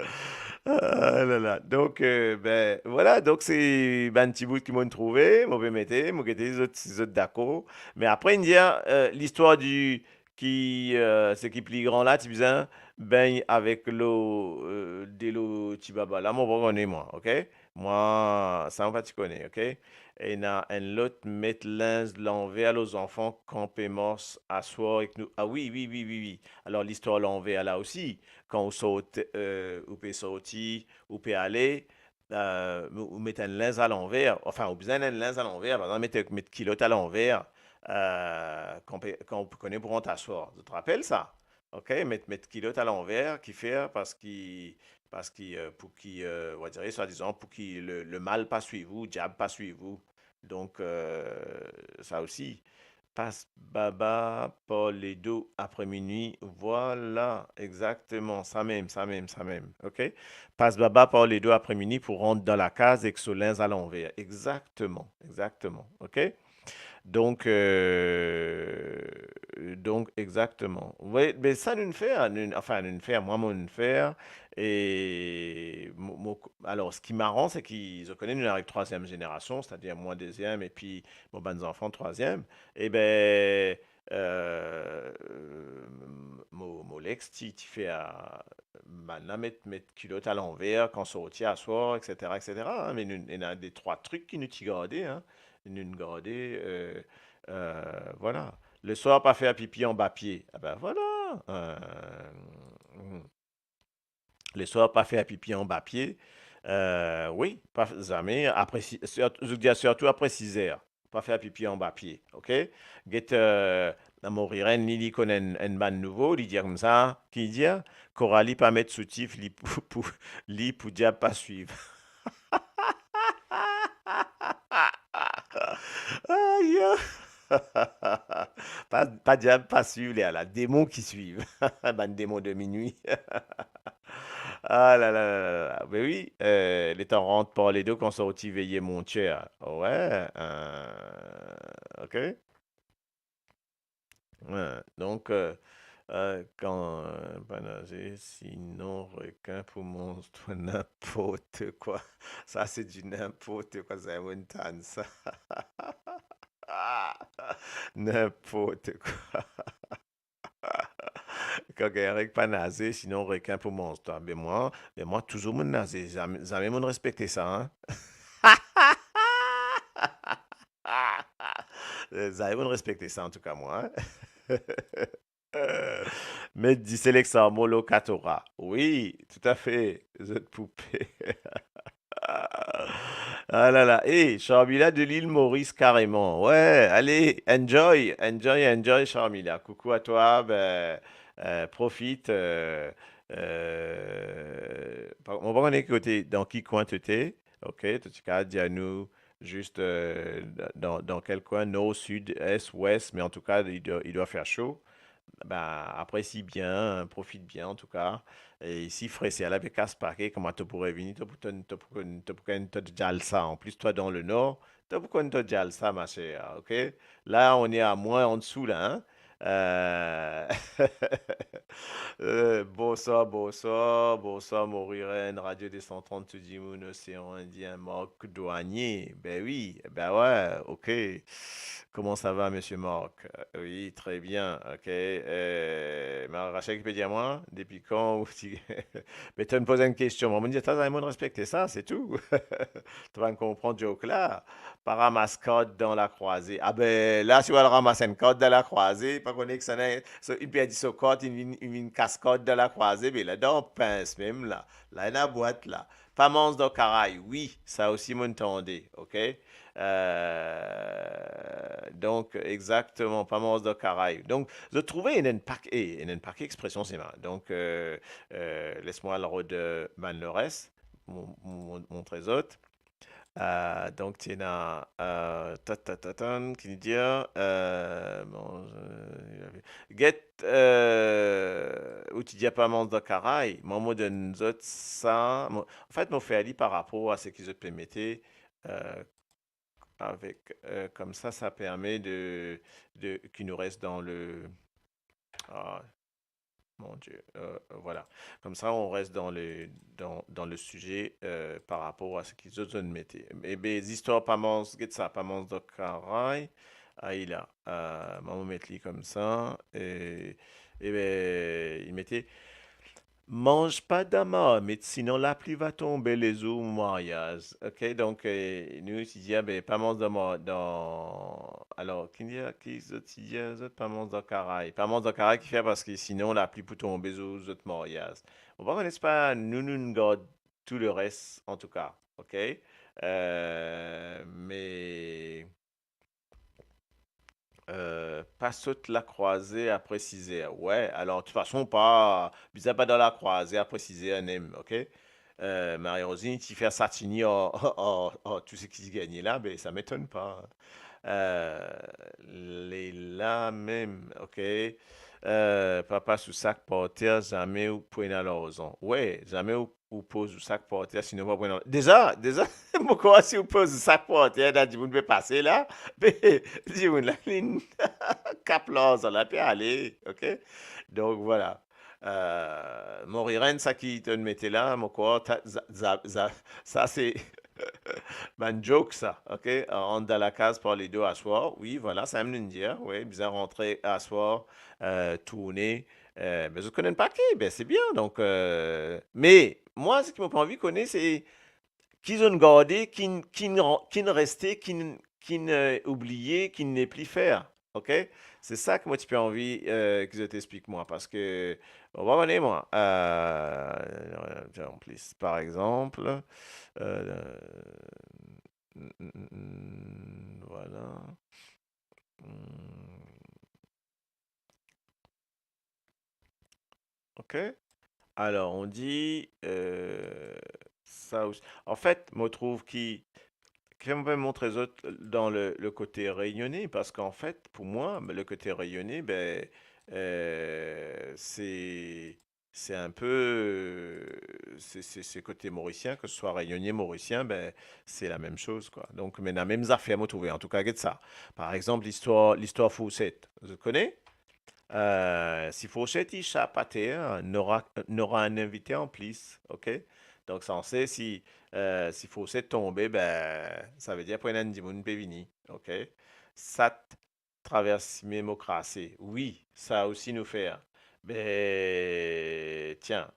ah là là. Donc, ben, voilà, donc c'est ben, un petit bout qui m'ont trouvé, m'ont metté, m'ont été les autres d'accord. Mais après, il dit, l'histoire du qui, c'est qui plus grand là, tu sais, ben, avec l'eau, de l'eau, tibaba, là, moi, je connais, moi, ok? Moi, ça, on va, tu connais, ok? Et na, un l'autre mettre linge l'envers aux enfants, camper morse, asseoir avec nous. Ah oui, oui, oui, oui, oui. Alors, l'histoire l'envers là aussi quand on saute, on peut sortir, on peut aller, on met un linge à l'envers, enfin, on besoin d'un linge à l'envers, par exemple, mettre culotte à l'envers, quand on connaît pour en t'asseoir. Tu te rappelles ça? OK? Mettre culotte à l'envers, qui fait pour qu'il, on va dire, soi-disant, pour que le mal pas suive vous, le diable pas suive vous. Donc, ça aussi. Passe Baba pour les deux après minuit. Voilà, exactement, ça même, ça même, ça même. OK? Passe Baba pour les deux après minuit pour rentrer dans la case avec son linge à l'envers. Exactement, exactement. OK? Donc exactement. Oui, mais ça, nous faire, enfin, nous faire, moi, nous faire. Et alors, ce qui est marrant, c'est qu'ils, je connais, nous arrive troisième génération, c'est-à-dire moi deuxième, et puis mon bons enfants troisième. Et ben, euh, mon Lex, tu fais maintenant mettre culotte à l'envers, quand on retient à soir, etc., etc. Hein. Mais il y a des trois trucs qui nous t'y gardent, hein. Nous garder, voilà. Le soir, pas faire pipi en bas pied. Ah ben voilà. Mm. Le soir, pas faire pipi en bas pied. Oui, pas jamais. Après, je veux dire surtout après 6 heures. Pas faire pipi en bas pied. OK? Get, Moriren, Lili connaît un ban nouveau, il dit comme ça, qui dit, Coralie pas mettre soutif, li pour dire pas suivre. Aïe! Pas diable, pas suivre, là, démons qui suivent. Ben, démon de minuit. Ah là là là là là. Mais oui, les temps rentrent par les deux quand sorti veiller mon cher. Ouais, ok. Ouais, donc, quand pas nager, sinon requin pour monstre, n'importe quoi. Ça, c'est du n'importe quoi, c'est un montagne, ça. N'importe quoi. Quand Eric pas nager, sinon requin pour monstre. Mais moi, toujours mon nager. Jamais, jamais mon respecter ça, hein. Jamais mon respecter ça, en tout cas, moi, hein. Mais dit Sélexa Molo Katora. Oui, tout à fait. Jeu de poupée. Ah là là. Et Charmila de l'île Maurice carrément. Ouais, allez, enjoy, enjoy, enjoy, Charmila. Coucou à toi. Ben, profite. On va regarder côté dans qui coin tu étais. Ok, en tout cas, dis-nous juste dans quel coin, nord, sud, est, ouest, mais en tout cas, il doit faire chaud. Ben, apprécie bien, profite bien en tout cas. Et ici, frère, c'est à la casse paquet, comment tu pourrais venir, tu pourrais te dire ça. En plus, toi, dans le nord, tu pourrais te dire ça, ma chère, ok? Là, on est à moins en dessous, là, hein? Euh, bonsoir, bonsoir, bonsoir, Moriren, Radio des 130 tout du monde, Océan Indien, Marc Douanier. Ben oui, ben ouais, ok. Comment ça va, monsieur Marc? Oui, très bien, ok. Rachel qui peut dire moi, depuis quand? Mais tu me poses une question. On me dit, t'as un mot de respecter ça, c'est tout. Tu vas me comprendre, joke là. Pas ramasse code dans la croisée. Ah ben là, si tu vas le ramasser une code dans la croisée, pas qu'on est que ça n'est. Il peut dire ce code, une cascade dans la croisée, mais là, dans pince même là. Là, il y a une boîte là. Pas monstre de caraï, oui, ça aussi m'entendez, ok? Donc, exactement, pas monstre de caraï. Donc, je trouvais une paquet expression, c'est marrant. Donc, laisse-moi le de man le reste, mon trésor. Donc, tu as qui nous dit, bon, get, ou tu dis pas mon de caraï, mon mot de nous autres, ça, en fait, mon fait aller par rapport à ce qu'ils ont permettait, euh, comme ça permet qu'il nous reste dans le, ah, mon Dieu, voilà. Comme ça, on reste dans le sujet par rapport à ce qu'ils ont mettaient. Mais les histoires pas mons, get ça, pas mons de caraï. Ah, il a, maman mettait comme ça. Et ben, il mettait mange pas d'amas, mais sinon la pluie va tomber les eaux mariage. Ok, donc nous, il dit, ah, ben, pas mange d'amas dans. Alors, qui dit, pas mange dans caraï. Pas mange dans caraï qui fait parce que sinon la pluie peut tomber aux autres mariages. On va connaître pas, nous garde tout le reste, en tout cas. Ok, mais. Pas saute la croisée après 6 heures. Ouais, alors de toute façon, pas, bizarre pas dans la croisée après 6 heures, nem, ok? Marie-Rosine, tu fais Satini tout ce qui se gagne là, ben ça m'étonne pas. Euh, les là même, ok? Papa sous sac par terre, jamais ou point à l'horizon. Ouais, jamais ou pose ou sac par terre, sinon pas point déjà, moi, quoi, si vous pose ou sac par terre, là, vous pouvez passer là, mais, dis-vous, la ligne, cap là, ça l'a pu aller, ok? Donc, voilà. Mon ça qui te mettait là, mon quoi, ça c'est, ben, joke ça, ok? On dans la case pour les deux à soir. Oui, voilà, ça me dire. Oui, bizarre rentrer à soir, tourner. Mais je ne connais pas qui, ben c'est bien. Donc, mais moi, ce qui m'a pas envie de connaître, c'est qu'ils ont gardé, qui ne restait, qui ne oublié, qui ne plus faire. OK? C'est ça que moi, tu peux envie que je t'explique, moi. Parce que, on va voir, moi. En plus, par exemple, euh, voilà. Hmm, OK? Alors, on dit ça aussi. En fait, moi, je trouve qui va me montrer les autres dans le côté rayonné, parce qu'en fait, pour moi, le côté rayonné, ben, c'est un peu, c'est côté mauricien, que ce soit rayonnier mauricien, ben, c'est la même chose, quoi. Donc, mais la même affaire, moi, trouvé. En tout cas, regarde ça. Par exemple, l'histoire Fawcett. Vous connaissez? Si Fawcett échappe à terre, n'aura un invité en plus, ok? Donc, ça on sait si Fawcett tombe, ben, ça veut dire pour un Dimoun Pévini, ok? Ça traverse démocratie, oui, ça aussi nous faire. Ben, tiens,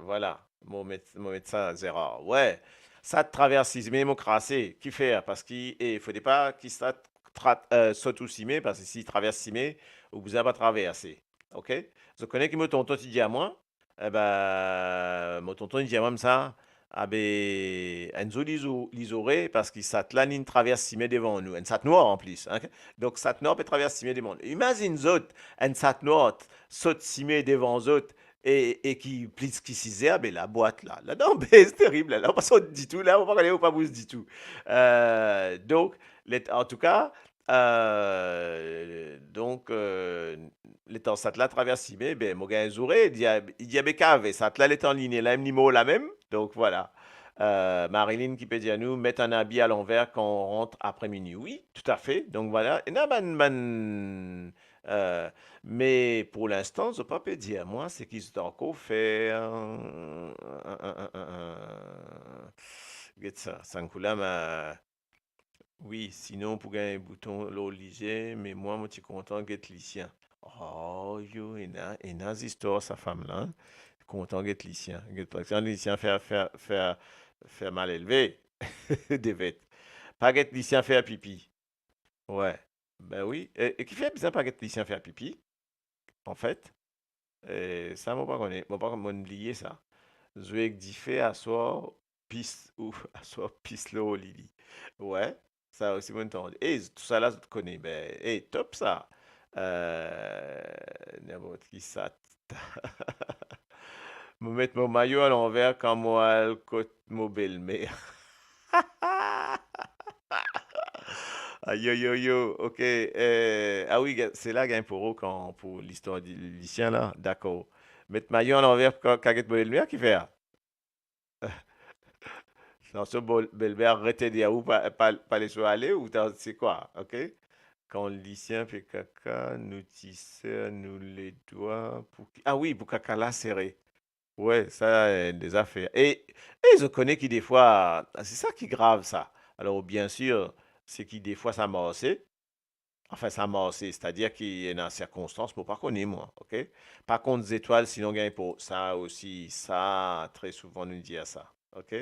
voilà, mon médecin Gérard, ouais, ça traverse démocratie, qui fait? Parce qu'il ne faudrait pas qu'il saute ou Simé, parce que s'il traverse Simé, ou vous n'avez pas traversé. OK? Je connais que mon tonton il dit à moi, eh ben, mon tonton il dit à moi comme ça, ah ben, Enzo l'isoré parce qu'il s'at là, il traverse Simé devant nous. Un sat noir en plus. Hein? Donc, sat noir peut traverser Simé devant nous. Imagine zot, un sat noir saute Simé devant zot. Et qui s'y ben la boîte là. Là-dedans, ben, c'est terrible. Là, on passe au dit tout. Là, on va pas aller au pas dit tout. Donc, en tout cas, donc, l'étant satla traverse mais ben moga zouré il y a bekave satla l'étant ligne la même niveau la même donc voilà. Marilyn qui peut dire à nous mettre un habit à l'envers quand on rentre après minuit, oui tout à fait, donc voilà et mais pour l'instant je pas peut dire moi c'est qu'ils sont encore fait get ça ça oui, sinon, pour gagner un bouton l'obligé, mais moi, je suis content d'être lycéen. Oh, yo, il y a une histoire, sa femme-là. Hein. Content d'être lycéen. Par exemple, lycéen faire mal élevé. Des bêtes. Pas être lycéen faire pipi. Ouais. Ben oui. Et qui fait bizarre pas être lycéen faire pipi, en fait? Ça, moi, pas connaître. Moi, pas oublier ça. Je vais dire à soi, pisse ou à soi, pisse l'eau, Lily. Ouais. Ça aussi, bon temps. Et tout ça là, je te connais. Ben, top ça. Euh, N'importe qui ça. Me mettre mon maillot à l'envers quand moi, le côté mon belle-mère. Ah, yo, yo, yo, ok. Ah oui, c'est là, gain pour eux, quand, pour l'histoire du lycéen, là. D'accord. Mettre maillot à l'envers, quand Bolmer qui fait. Dans ce Bolmer, arrêtez de où pas les choix aller, ou c'est quoi, ok? Quand le lycéen fait caca, nous tissons, nous les doigts, ah oui, pour caca là, serré. Ouais, ça, des affaires. Et je connais qui des fois, c'est ça qui est grave, ça. Alors, bien sûr, c'est qui des fois ça morcé. Enfin, ça morcé, c'est-à-dire qu'il y a une circonstance, mais pas connu, moi, ok? Par contre, des étoiles, sinon, gagne pour ça aussi, ça, très souvent, nous dit à ça, ok?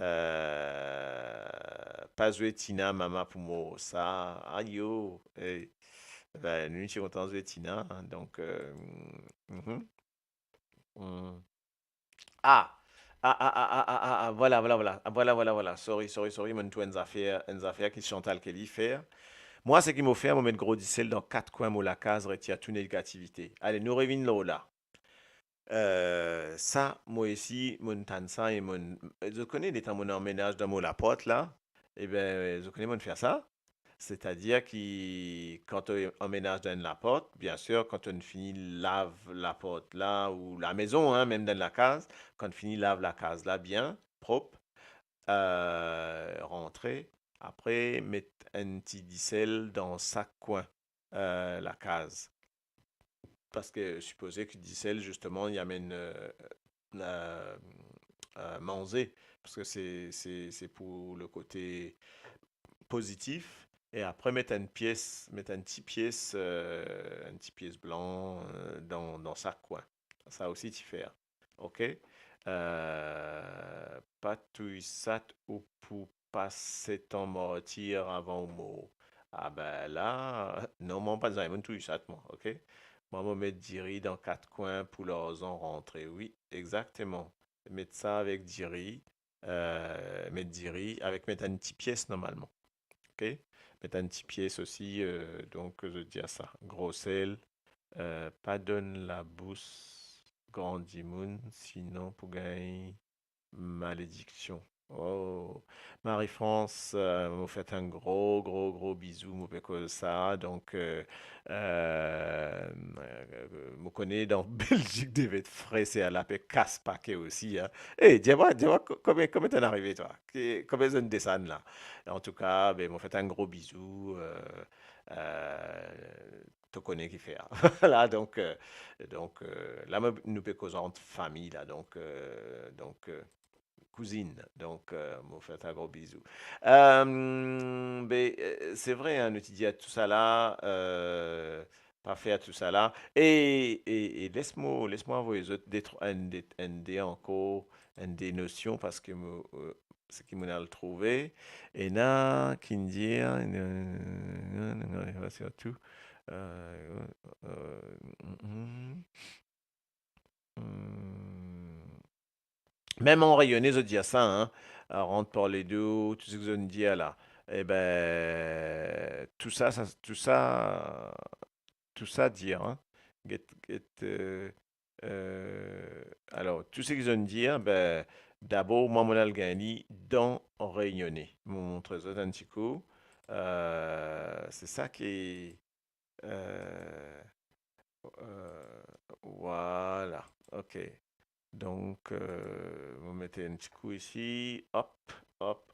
Euh, Pas jouer Tina, maman, pour moi, ça, aïe, yo, ben, nous, sommes contents de jouer Tina, hein, donc, mhm, mhm. Ah, voilà, voilà, voilà, voilà. Sorry, mon tout une affaire qui Chantal Kelly faire. Moi, ce qui m'a fait, moi, mettre gros dissel dans quatre coins, moi, la case, retire toute négativité. Allez, nous revenons là. Ça, moi ici, mon tan ça et mon. Je connais des temps mon emménage dans mon la porte là. Eh bien, je connais mon faire ça. C'est-à-dire que quand on emménage dans la porte, bien sûr, quand on finit lave la porte là, ou la maison, hein, même dans la case, quand on finit lave la case là bien, propre, rentrer, après mettre un petit dissel dans chaque coin, la case. Parce que supposé que dissel, justement, il amène euh, manger, parce que c'est pour le côté positif. Et après, mettre une petite pièce blanc dans chaque coin. Ça aussi, tu fais. OK? Pas tout ça ou pour passer ton mortir avant le mot. Ah ben là, non, moi, pas besoin tout ça, moi. OK? Moi, je mettre Diri dans quatre coins pour leur en rentrer. Oui, exactement. Mettre ça avec Diri. Mettre Diri avec mettre une petite pièce normalement. OK? Mettre un petit pièce aussi, donc je dis à ça. Gros sel, pas donne la bousse grand moon, sinon pour gagner malédiction. Oh, Marie-France, vous faites un gros bisou, vous faites que ça. Donc, vous connaissez dans Belgique, devait être frais, c'est à la paix casse-paquet aussi. Hein. Eh, dis-moi, comment t'es arrivé, toi? Combien de descends là? En tout cas, ben, vous faites un gros bisou. Euh, te connais qui fait. Hein. Voilà, là, nous peut causer entre famille, là, cousine. Donc, me faites un gros bisou. C'est vrai, hein, nous dis à tout ça là, pas fait à tout ça là. Et laisse-moi envoyer les autres un des encore, un des notions parce que ce qui m'a le trouvé. Et là, qui me dit, surtout, euh, euh, hum, hum, même en rayonné, je dis à ça, hein, rentre par les deux, tout ce que je dis là. Eh ben, tout ça dire, hein. Get, alors, tout ce que je dire, ben, d'abord, moi, mon algani dans rayonné. Mon montre ça un petit coup. C'est ça qui est, voilà, ok. Donc, vous mettez un petit coup ici. Hop, hop.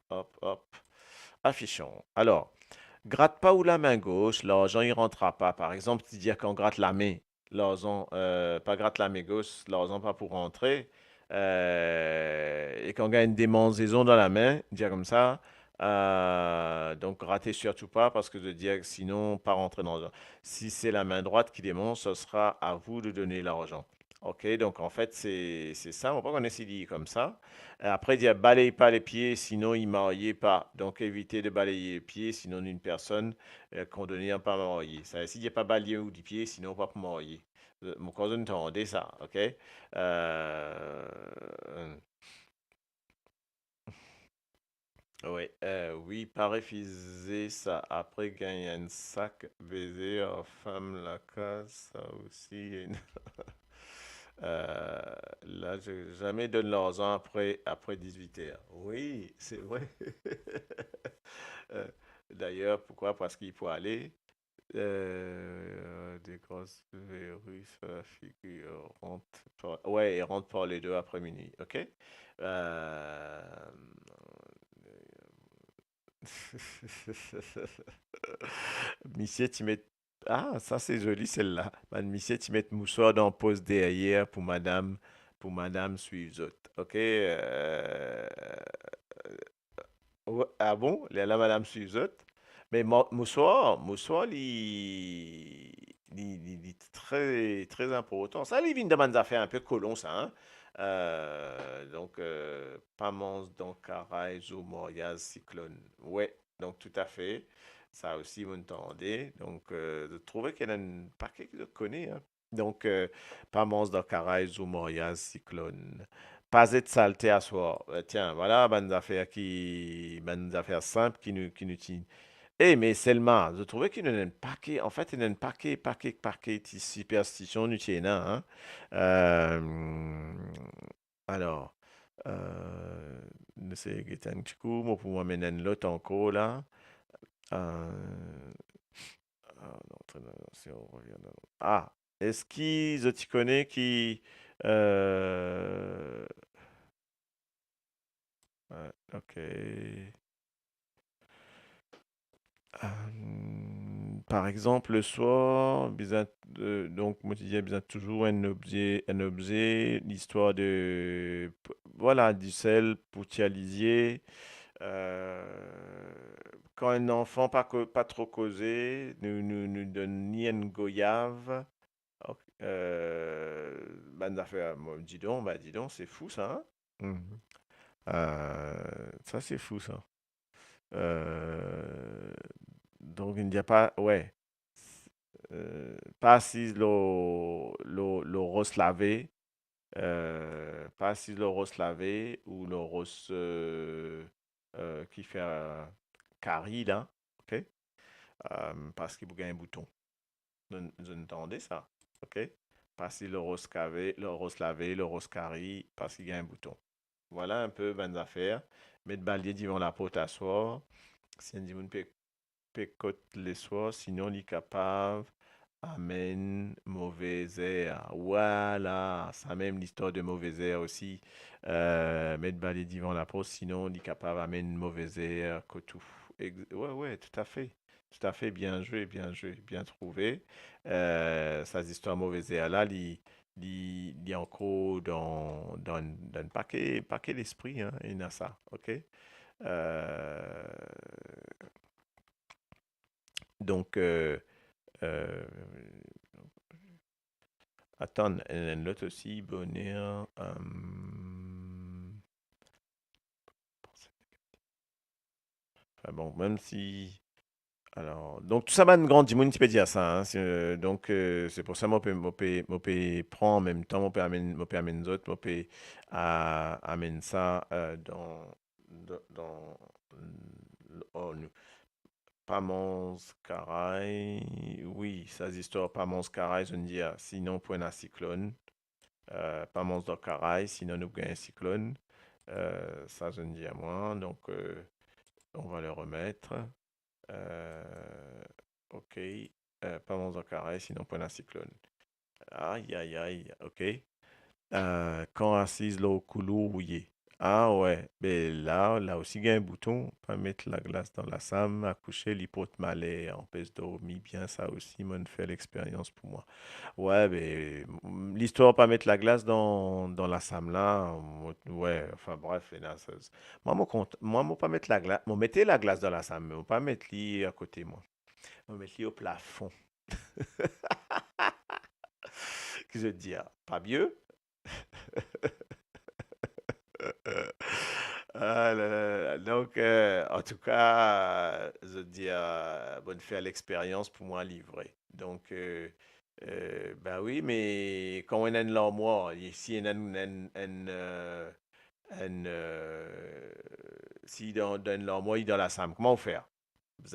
Affichons. Alors, gratte pas ou la main gauche, l'argent il rentrera pas. Par exemple, tu dis qu'on gratte la main, l'argent, pas gratte la main gauche, l'argent pas pour rentrer. Et qu'on gagne des monzaisons dans la main, dire comme ça. Donc, grattez surtout pas parce que je dis que sinon, pas rentrer dans l'argent. Si c'est la main droite qui démonte, ce sera à vous de donner l'argent. Ok, donc en fait, c'est ça. On va pas qu'on essaye comme ça. Après, il dit balaye pas les pieds, sinon il mariait pas. Donc évitez de balayer les pieds, sinon une personne condamnée à pas marier. Ça, s'il n'y a pas balayé ou des pieds, sinon pas pour marier. Mon cousin entendait ça, ok? Oui, oui, pas refuser ça. Après, gagner un sac baiser femme la case, ça aussi. Euh, Là, je jamais donne l'argent après 18 heures. Oui, c'est vrai. Euh, D'ailleurs, pourquoi? Parce qu'il faut aller. Des grosses virus sur la figure ouais, et rentre par les deux après minuit. OK? Euh, Monsieur, tu mets. Ah, ça c'est joli celle-là. Monsieur, tu mets moussoir dans pose derrière pour madame suivre. OK? Ouais, ah bon? La madame Suzette? Mais moussoir, très, très important. Ça, les vignes de manza fait un peu colon, ça, hein? Donc, Pamance, Doncaray, Zomoriaz, Cyclone. Ouais, donc tout à fait. Ça aussi, vous entendez. Donc, je trouvais qu'il y en a un paquet que je connais, hein. Donc, Pamance, Doncaray, Zomoriaz, Cyclone. Pas de saleté à soi. Tiens, voilà, bonnes affaires simples qui nous tiennent. Eh, mais seulement, je trouvais qu'il y en a un paquet, en fait, il y en a un paquet de superstitions nous tiennent, hein. Euh, alors, ne sais, un petit coup, moi, pour moi, mener l'autre encore, là. Euh, si on revient Ah, est-ce qu'ils, je t'y connais, qui, euh, ouais, ok. Par exemple, le soir, donc, moi, je disais, besoin toujours l'histoire voilà, du sel pour tialiser. Euh, Quand un enfant pas trop causé, nous donne ni une goyave. Ok, dis donc, c'est fou ça, hein? Mhm. Ça, c'est fou ça. Euh, donc, il n'y a pas, ouais, pas si le rose lavé, pas si le rose lavé ou le rose qui fait carré là, ok? Parce qu'il y a un bouton. Vous entendez ça, ok? Pas si le rose lavé, le rose carré, parce qu'il y a un bouton. Voilà un peu bonnes affaires. Mettre balayer devant la porte à soir. Si on dit on peut pécote les soirs, sinon il est capable. Amen, mauvais air. Voilà, ça même l'histoire de mauvais air aussi. Mettre balayer devant la porte, sinon il est capable d'amener mauvais air, que tout. Ouais, ouais, tout à fait. Tout à fait, bien joué, bien trouvé. Ces histoires mauvais air là, il y a encore dans un paquet d'esprit, hein, il y a ça, ok? Euh, donc, euh, attends, l'autre aussi, bonheur. Enfin bon, même si. Alors, donc tout ça va une grande dimon, tu peux dire ça, hein, donc, c'est pour ça que je peux prendre en même temps, je peux amener d'autres, amener ça dans oh, Pamons, Caraï, oui, ça histoires Pamons, Caraï, je ne dis pas, sinon pour un cyclone, Pamons dans Caraï, sinon nous gagnons un cyclone, ça je ne dis à moi, donc on va le remettre. Ok. Pas dans carré, sinon point un cyclone. Aïe, aïe, aïe, ok. Quand assise l'eau coulou rouillé. Ah ouais, mais là aussi, il y a un bouton. Pas mettre la glace dans la sam, accoucher l'hypote malais, empêche de dormir bien, ça aussi, m'en fait l'expérience pour moi. Ouais, mais l'histoire, pas mettre la glace dans la sam là, ouais, enfin bref, et là, moi, pas mettre la glace, moi, mettez la glace dans la sam, mais pas mettre lit à côté, moi. Moi, mettre lit au plafond. Que je dis, pas mieux? Ah là là là. Donc, en tout cas, je dis, bonne fait à l'expérience pour moi livré. Donc, ben oui, mais quand on a une l'armoire, ici, on a si dans l'armoire, il est dans la sam, comment on fait? Vous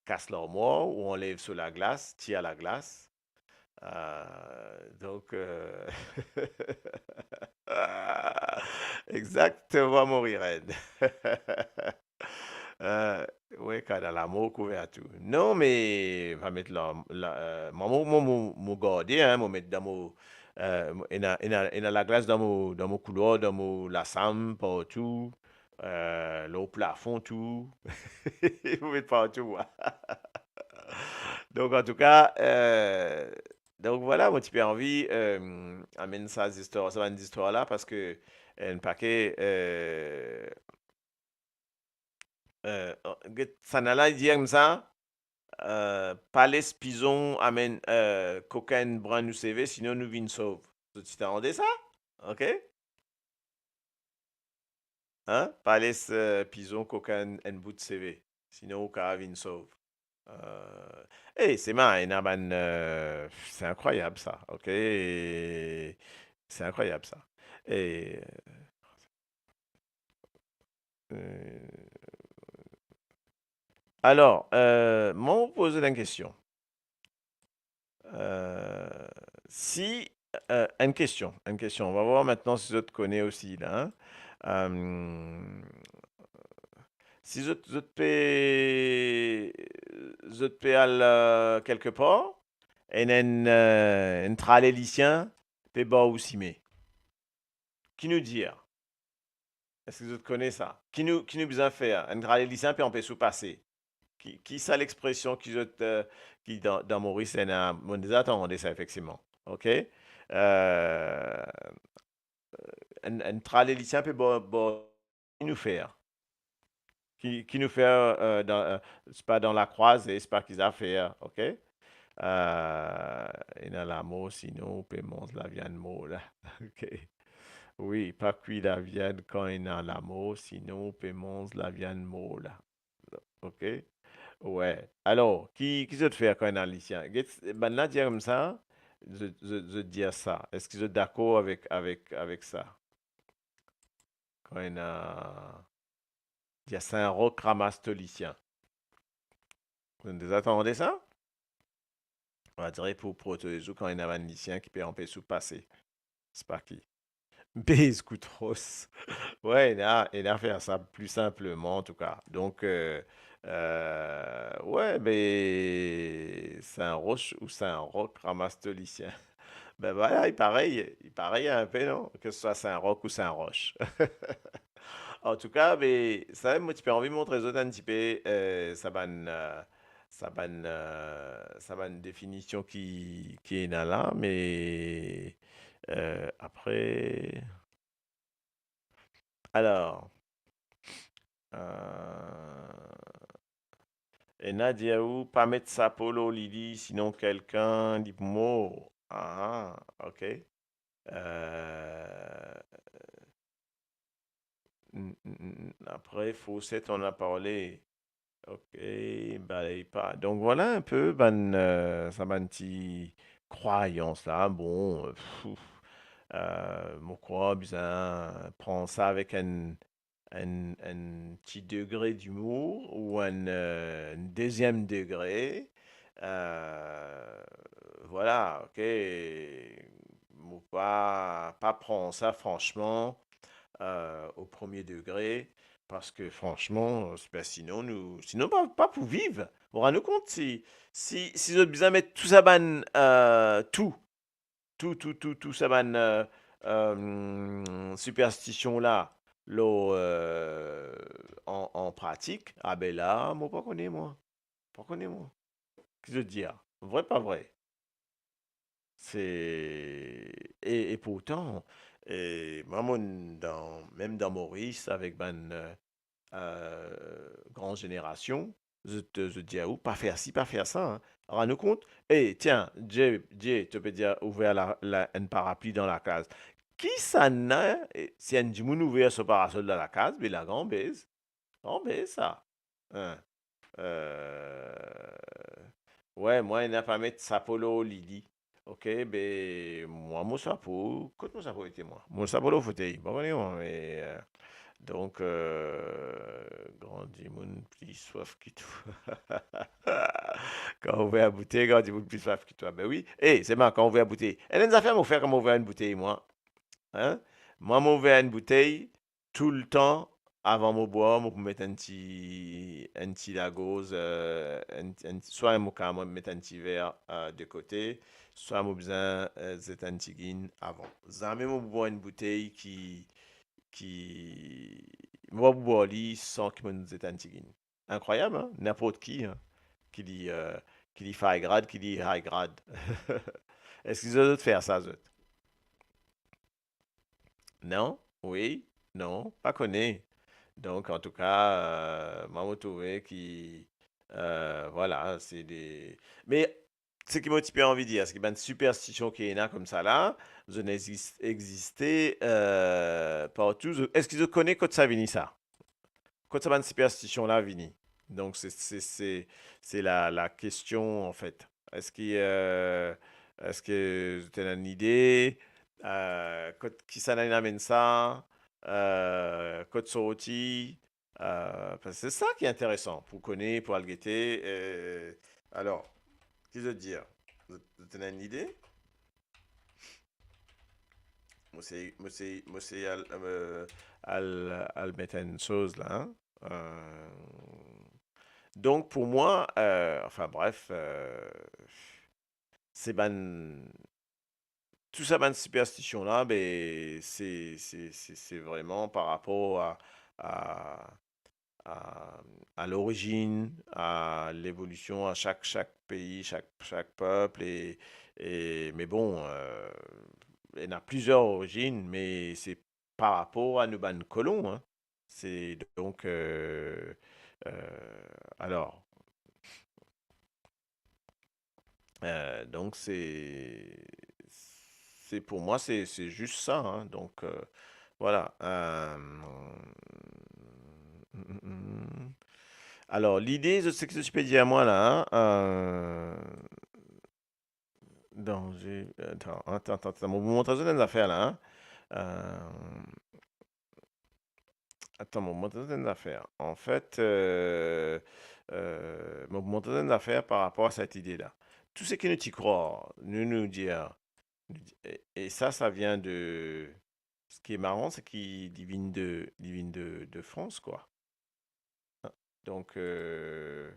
casse l'armoire ou on lève sur la glace, tire la glace. Donc, exactement, mon Red. Euh, ouais, quand dans l'amour couvert tout. Non, mais va mettre mon garder, hein, mon mettre dans mon, la glace dans mon couloir, dans mon la sam partout, là au plafond tout, vous mettez partout. Hein. Donc en tout cas, donc voilà, mon petit peu envie, amène ça, ça va une histoire là parce que un paquet, ça n'a là dire comme ça. Palais Pison amène cocaine brun nous CV, sinon nous vînes sauve. Tu t'entendais ça? OK? Hein? Palais Pison cocaine en bout de CV, sinon au cas vînes sauve. C'est marrant, c'est incroyable ça, OK? C'est incroyable ça. Et, euh, alors, moi, vous poser une question. Euh, si, une question. On va voir maintenant si je te connais aussi là. Hein. Si je te paie quelque part, et un tralélicien, peut bas aussi mais. Qui nous dit? Est-ce que je te connais ça? Qui nous besoin faire? Un tralélicien peut en peut sous-passer. Qui ça l'expression qui dans Maurice et dans mon désattent, on dit ça effectivement. OK? Un tralélicien peut qui nous faire? Qui nous fait c'est pas dans la croise et c'est pas qu'ils a fait, OK? Et dans la mot, sinon, on peut manger la viande mot, là. OK. Oui, pas cuire la viande quand il est dans la mot, sinon, on peut manger la viande mot, là. OK? Ouais. Alors, qui se fait quand il est dans l'Incien? Ben là, dire comme ça, je dis ça. Est-ce que vous êtes d'accord avec ça? Quand il y a, il y a Saint-Roch ramasse Tolicien. Vous avez attendez ça? On va dire pour protéger quand il y a un lycéen qui peut empêcher sous passer. C'est pas qui. Base Coutros. Ouais, il a fait ça plus simplement en tout cas. Donc, ouais, mais c'est un roche ou c'est un roc ramasse lycéen. Ben voilà, il pareil un peu, non? Que ce soit Saint-Roch ou Saint-Roche. En tout cas, mais ça, moi, tu peux envie de montrer aux autres un petit peu, ça va une définition qui est là, mais après, alors, et Nadia ou pas mettre sa polo Lily, sinon quelqu'un dit mot. Ah, ok. Euh, Après, Fawcett, on a parlé. Ok, balaye pas. Donc voilà un peu ça ban petit croyance là. Bon, mon quoi, bien, prends ça avec un petit degré d'humour ou un deuxième degré. Euh, voilà, ok. Faut pas prendre ça franchement au premier degré. Parce que franchement, ben, sinon pas pour vivre. Vous rendez compte si vous besoin mettre tout ça ban, tout ça ban superstition là, en pratique, ah ben là, moi pas connais moi. Pas connais moi. Qu'est-ce que je veux dire? Vrai, pas vrai. Et pourtant, moi, même dans Maurice, avec grande génération, je dis à vous, pas faire ci, pas faire ça. Hein. Rends-nous compte. Tiens, Jay, tu peux dire, ouvrir un parapluie dans la case. Qui ça n'a, si un dimoun ouvert ce parasol dans la case, mais la grande baise. Grande baise, ça. Hein. Euh, Ouais, moi, il n'a pas mettre Sapolo Lily. Ok, ben, moi, mon chapeau, quand mon chapeau était moi? Mon chapeau au fauteuil, bon, voyez, moi, mais, donc, grandi, mon petit soif qui tout. Quand on ouvre la bouteille, quand on dit plus soif que toi. Ben oui. C'est marrant, quand on ouvre la bouteille. Et les affaires, m'ont fait comme ouvrir une bouteille, moi. Hein? Moi, m'ouvrir une bouteille tout le temps avant de boire, je mettre un petit lagose, soit un mocha, moi, mettre un petit verre de côté, soit moi, besoin c'est un petit guin avant. Jamais moi, boire une bouteille qui, moi, boire lit sans que me c'est un petit guin. Incroyable, hein? N'importe qui, hein, qui dit high grade, qui dit high grade. Est-ce qu'ils ont faire ça, eux? Non? Oui? Non? Pas connu. Donc, en tout cas, moi, je trouve qui, voilà, c'est des... Mais, ce qui m'a un petit peu envie de dire, c'est qu'il y a une superstition qui est là, comme ça, là, vous en existez partout. Est-ce qu'ils connaissent quand ça vient, ça? Quand ça va une superstition, là, vini? Donc, c'est la question, en fait. Est-ce que tu as une idée? Qui ça amène ça? Code sorti? Parce que c'est ça qui est intéressant pour connaître, pour algueter. Alors, qu'est-ce que je veux dire? Vous avez une idée? Moi, c'est al mettre une chose là, hein. Donc, pour moi, enfin bref, c'est ban tout ça, ban superstition là, ben, c'est vraiment par rapport à, à l'origine, à l'évolution, à chaque pays, chaque peuple. Mais bon, il y en a plusieurs origines, mais c'est par rapport à nos ban colons, hein. C'est donc, alors, donc c'est pour moi, c'est juste ça, hein. Donc, voilà. Alors, l'idée, c'est que je peux dire à moi là, hein, danger. Attends, on vous montre une affaire là, hein. Attends, on vous montre une affaire. En fait, on vous montre une affaire par rapport à cette idée-là. Tout ce qui nous y croit, nous dire, et ça vient de. Ce qui est marrant, c'est qu'il divine de France, quoi. Hein. Donc, les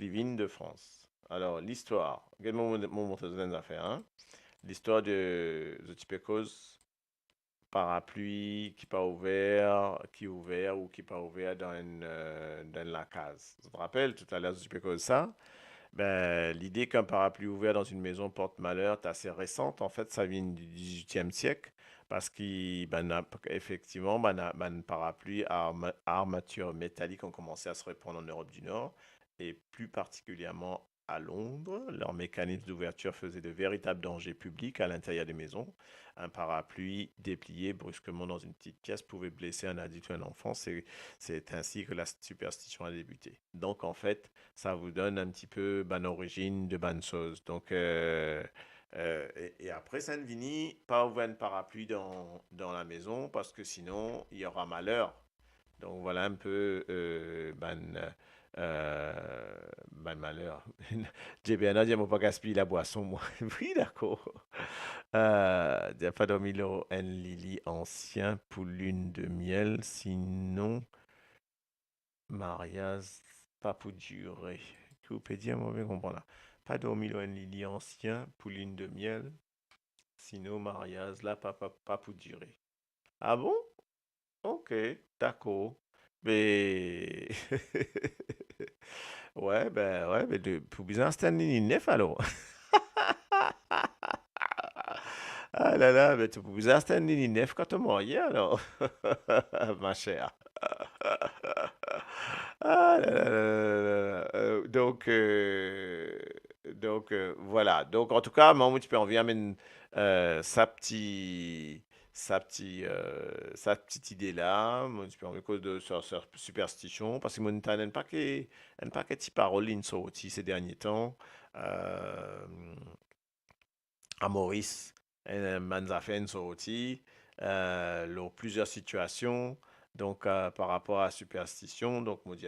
vignes de France. Alors, l'histoire. Regarde mon montre des affaires, hein. L'histoire de The Typicos parapluie qui pas ouvert, qui est ouvert ou qui pas ouvert dans la case. Tu te rappelles tout à l'heure The Typicos ça? Ben, l'idée qu'un parapluie ouvert dans une maison porte malheur est assez récente. En fait, ça vient du XVIIIe siècle parce qu'effectivement, parapluie à armature métallique ont commencé à se répandre en Europe du Nord et plus particulièrement à Londres. Leur mécanisme d'ouverture faisait de véritables dangers publics à l'intérieur des maisons. Un parapluie déplié brusquement dans une petite pièce pouvait blesser un adulte ou un enfant. C'est ainsi que la superstition a débuté. Donc, en fait, ça vous donne un petit peu origine de bonne chose. Donc, et après, Saint-Vini, pas ouvrir un parapluie dans la maison parce que sinon, il y aura malheur. Donc, voilà un peu malheur. JBN dit, pas gaspiller la boisson, moi. Oui, d'accord. Pas dormi un Lily ancien pour lune de miel, sinon, mariage, pas pour durer. Que vous pouvez dire, moi, je comprends là. Pas dormi un Lily ancien pour lune de miel, sinon, mariage, là, pas pour durer. Ah bon? Ok, d'accord. Mais. Ouais, mais pour bien c'est un Lily neuf alors. Ah là là, mais tu peux vous acheter un Nini neuf quand on marie alors, ma chère. Ah là là là là là. Voilà. Donc, en tout cas, moi, tu peux envoyer amène, sa petite idée là. Moi, tu peux envoyer cause de sa superstition. Parce que moi, t'as un paquet de paroles qui sont sorties ces derniers temps. Euh, à Maurice, Manzafen sorti, plusieurs situations. Donc, par rapport à la superstition, donc, moi, dis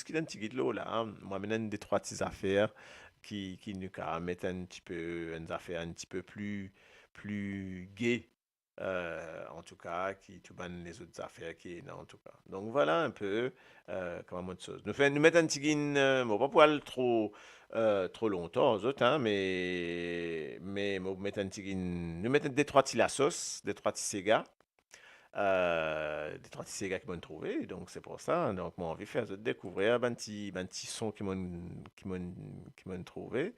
qu'il y a un petit guide là, hein. Moi, maintenant, des trois petites affaires qui nous mettent un petit peu, une affaire un petit peu plus gai, en tout cas, qui tout ban les autres affaires qui, non, en tout cas. Donc, voilà un peu, comment de choses. Nous mettons un petit guide, bon, pas pour aller trop longtemps, aux autres, hein, mais, nous mettons un petit guide, nous mettons des trois petits la sauce, des trois petits Sega. Des 36 gars qui m'ont trouvé, donc c'est pour ça. Donc, moi, envie de faire découvrir ben petit son qui m'ont trouvé.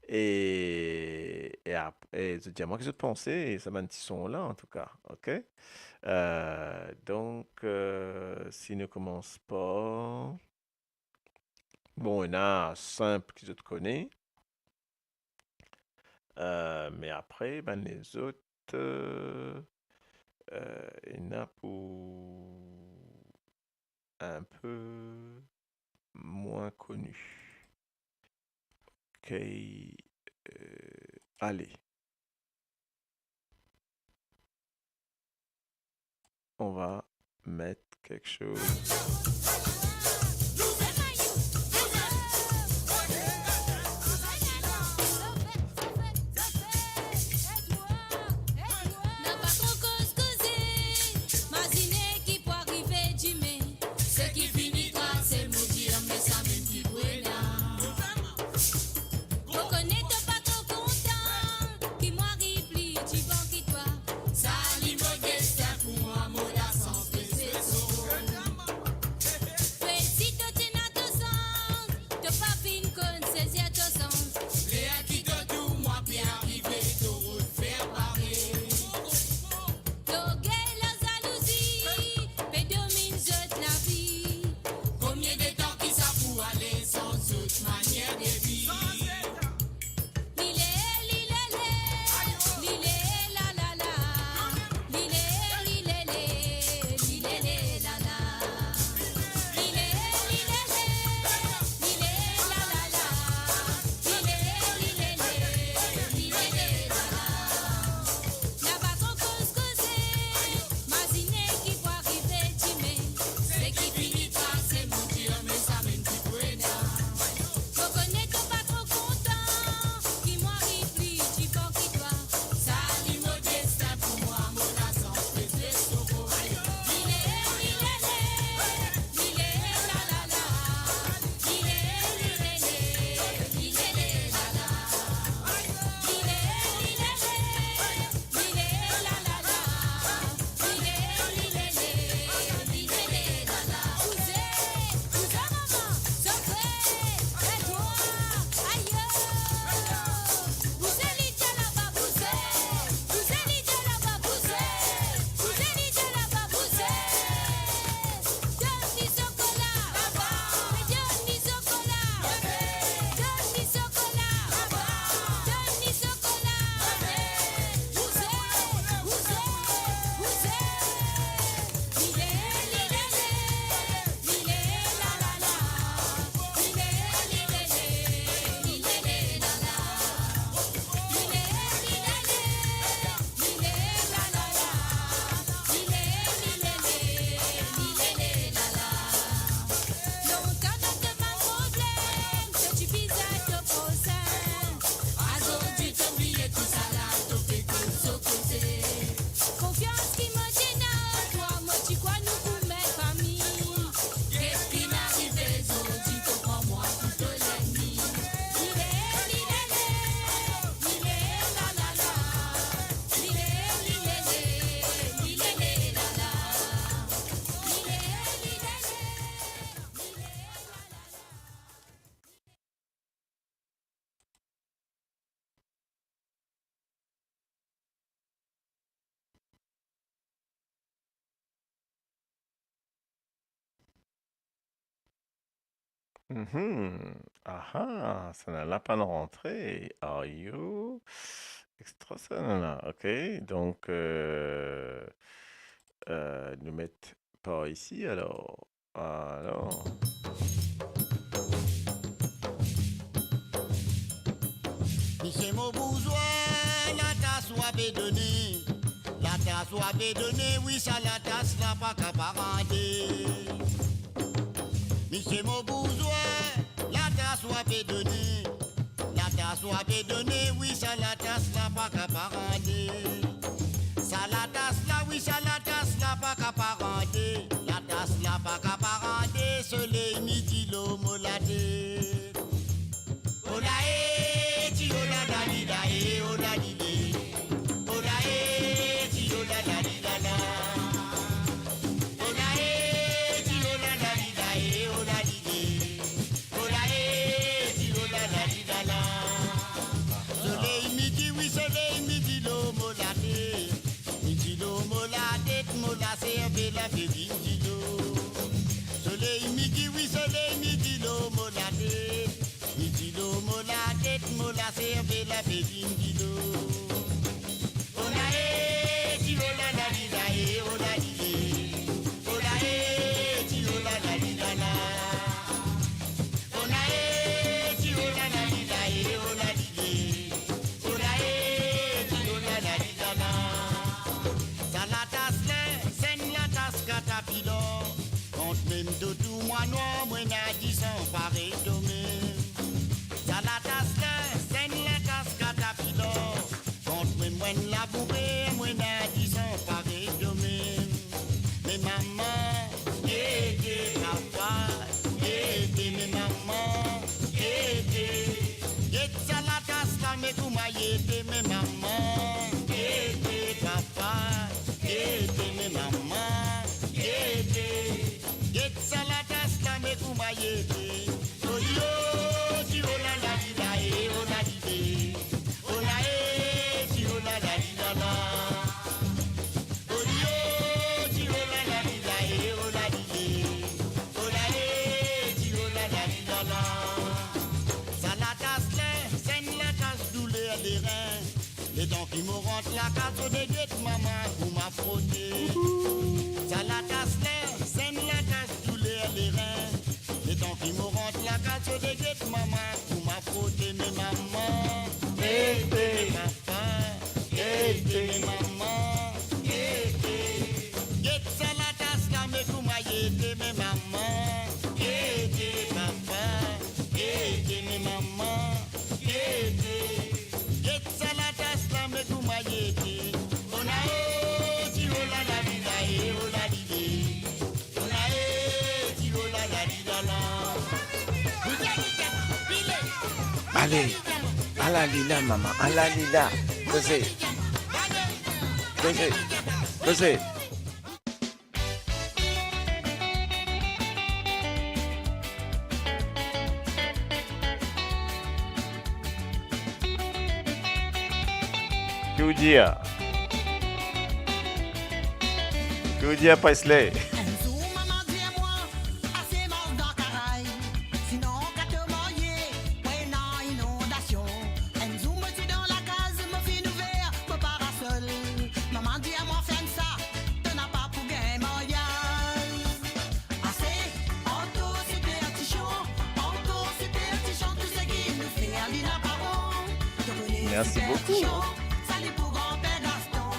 Et je dis à moi que je pensais, et ça ben petit son là, en tout cas. OK? Donc, si nous commence pas. Bon, il y en a un simple que je te connais. Mais après, ben les autres. Il y en a pour un peu moins connu. OK. Allez. On va mettre quelque chose. N'a pas trop causé, Mazine qui peut arriver d'aimer. Ce qui finit toi, c'est me dire, mais ça me dit voilà. Reconnais-toi pas trop content, qui m'arrive plus, tu bon qui toi. Ça lit mon destin pour moi, mon la sans pression. Mais si tu t'es dans ton sens, tu pas fin qu'on saisir ton sens. Léa qui te tout, moi bien arrivé, te refaire parler. Loguer la jalousie, mais domine toute la vie. Combien de temps qui ça pour aller sans toute manière de vie? Lilé, la la la. Lilé, la la. Lilé, la la la. Lilé, la la. N'a pas trop causé, Mazine qui peut arriver d'aimer. Ce qui finit toi, c'est mon dire, mais ça me dit voilà. Reconnais-toi pas trop content, qui m'arrive plus, tu bon qui toi. Ça lit mon destin pour moi, mon la sans pression. Lilé, la la la. Lilé, la la. Longtemps dans de ma problème, que tu pises à ton prochain. Aujourd'hui, t'oublies tout ça là, t'as fait tout s'opposer. Confiance qui me gêne, toi, moi, tu crois nous pour mes familles. Qu'est-ce qui m'arrive aujourd'hui, comprends-moi tout l'ennemi. Lilé, la la la. Lilé, la la. Lilé, la la. Ah ah, ça n'a là pas de rentrée. Are you? Extra ça, non, non. OK. Donc, nous mettre pas ici alors. Alors. Monsieur mon bourgeois, la tasse soit donné. La tasse ou avait donné, oui, ça la tasse, la pas qu'à parader. Monsieur mon bourgeois, la tasse ou avait donné. La tasse ou avait donné, oui, ça la tasse, la pas qu'à parader. Ça la tasse, là, oui, ça la tasse, la pas qu'à parader. La tasse, la pas qu'à parader, soleil, midi, l'eau, moladé. Olae, ti ola la di da e, ola di de. Olae, ti ola la di da da. Olae, ti ola la di da e, ola di de. Olae, ti ola la di da da. Soleil midi, oui, soleil midi, l'eau molade. Midi l'eau molade, mola serve la bébé midi l'eau. Soleil midi, oui, soleil midi, l'eau molade. Midi l'eau molade, mola serve la bébé midi l'eau. Olae, ti ola la di da e, ola di de. Olae, ti ola la di da la. Olae, ti ola la di da e, ola di de. Olae, ti ola la di da la. Ça la tasse là, scène la tasse catapillar. Quand même de tout moi noir, moi n'a dit sans pareil domaine. Ça la tasse là, scène la tasse catapillar. Quand même moi la bourrée, moi n'a dit sans pareil domaine. Mais maman, aidez, papa, aidez, mes mamans, aidez. Aidez ça la tasse là, mais vous m'aidez, mes mamans, aidez, papa, aidez, mes mamans, aidez. Aidez ça la tasse là, mais vous m'aidez. Oh yo, ti oh la la di da e, oh la di de. Oh la e, ti oh la la di da la. Oh yo, ti oh la la di da e, oh la di de. Oh la e, ti oh la la di da la. Ça la tasse là, scène la tasse douleur des reins. Les dents qui me rentrent la carte des guettes, maman, vous m'a frotté. Ça la tasse là, scène la tasse douleur les reins. Les dents qui me rentrent la carte des guettes, maman, vous m'a frotté, mes mamans. Aidez, papa, aidez, maman, aidez. Guette ça la tasse là, mais vous m'a aidé, mes mamans. Aidez, papa, aidez, mes mamans, aidez. Guette ça la tasse là, mais vous m'a aidé. On a oh, ti oh la la di da e, oh la di de. On a ti oh la la di da la. Allez, à la lila, maman, à la lila. Causez. Causez. Causez. Que vous dire? Que vous dire, Presley? Enzo, maman, dis-moi, assez mort dans Caraï. Sinon, qu'à te marier, ouais, non, inondation. Enzo, me tue dans la case, me fin ouvert, me parasol. Maman, dis-moi, fais ça, te n'as pas pour gain mariage. Assez, encore super petit chant, tout ce qui nous fait aller n'a pas bon. Merci beaucoup. Salut pour grand-père Gaston.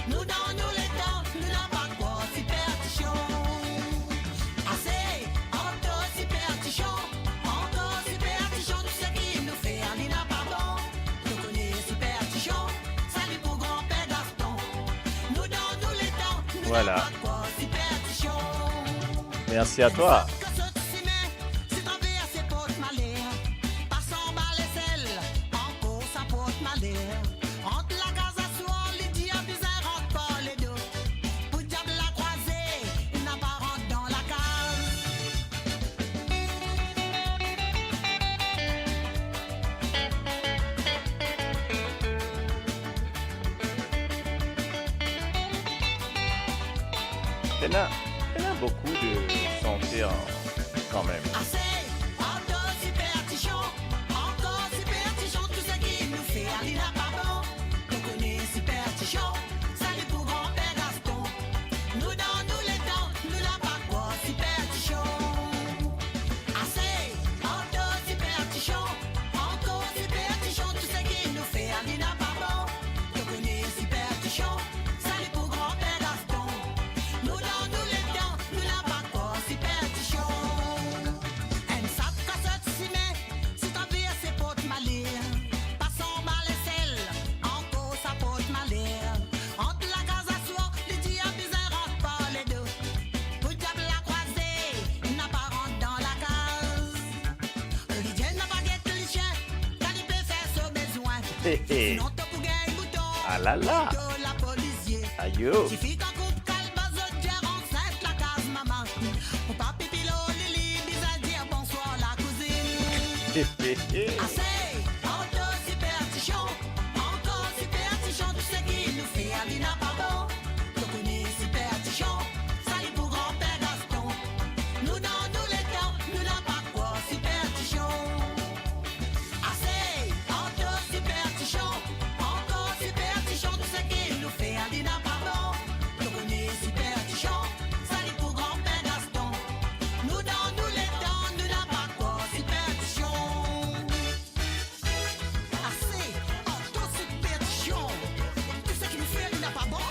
Nous dans nous les temps, nous n'avons pas quoi superstition. Assez, encore superstition, tout ce qui nous fait aller n'a pas bon. Nous connaissons superstition, salut pour grand-père Gaston. Nous dans nous les temps, nous Voilà. n'avons pas quoi superstition. Merci à toi. Il y en a beaucoup de santé quand même. Assez, encore superstition, tout ce qui nous fait aller n'a pas bon. On connaît superstition, salut pour grand-père Gaston. Nous dans nous les temps, nous n'avons pas quoi superstition. Assez, encore superstition, tout ce qui nous fait aller n'a pas bon. On connaît superstition, salut pour Sinon, t'as pour gagner bouton. Ah là là. De la policier. Aïe yo. Suffit qu'un couple calme, gère enceinte la case maman. Mon papi Pilo, Lily, bisa dire bonsoir la cousine. Assez, encore superstition, tout ce qui nous fait aller n'a pas bon. Je connais superstition, salut pour grand-père Gaston. Nous dans tous les temps, nous n'avons pas quoi superstition. Assez, encore superstition, tout ce qui nous fait aller n'a pas bon. Je connais superstition, salut pour grand-père Gaston. Nous dans tous les temps, nous n'avons pas quoi superstition. Assez, auto-superstition. Tout ce qui nous fait, il n'a pas bon.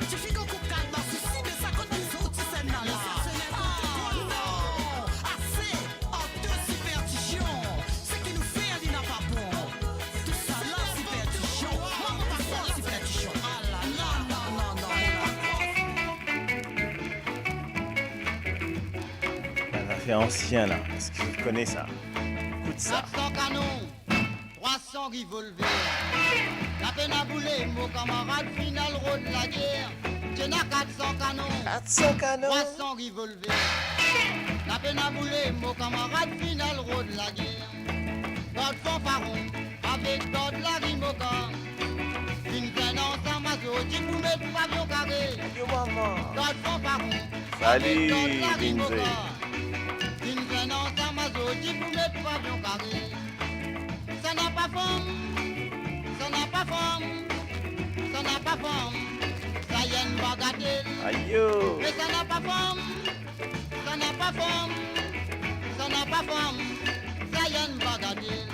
Tu fais qu'on coupe calme dans ceci, mais ça compte les autres, c'est là. Ah non. Assez, auto-superstition. Ce qui nous fait, il n'a pas bon. Tout ça là, superstition. Moi, pas quoi, superstition. Ah là là, non. Un affaire ancien là. Est-ce que tu connais ça? Écoute ça. 400 canons, 300 revolvers. La peine à bouler, mon camarade final rôle de la guerre. Tu n'as 400 canons, 400 canons. 300 revolvers. La peine à bouler, mon camarade final rôle de la guerre. God fanfaron, avec God la rimoca. Une canons en mazo, tu peux mettre pavillon carré. Yo maman. God fanfaron, Salut, avec God la Lindsay. rimoca. Une canons en mazo, tu peux mettre pavillon carré. Ça n'a pas forme, ça n'a pas forme, ça n'a pas forme, ça y est une bagatelle. Aïe yo. Mais ça n'a pas forme, ça n'a pas forme, ça n'a pas forme, ça y est une bagatelle.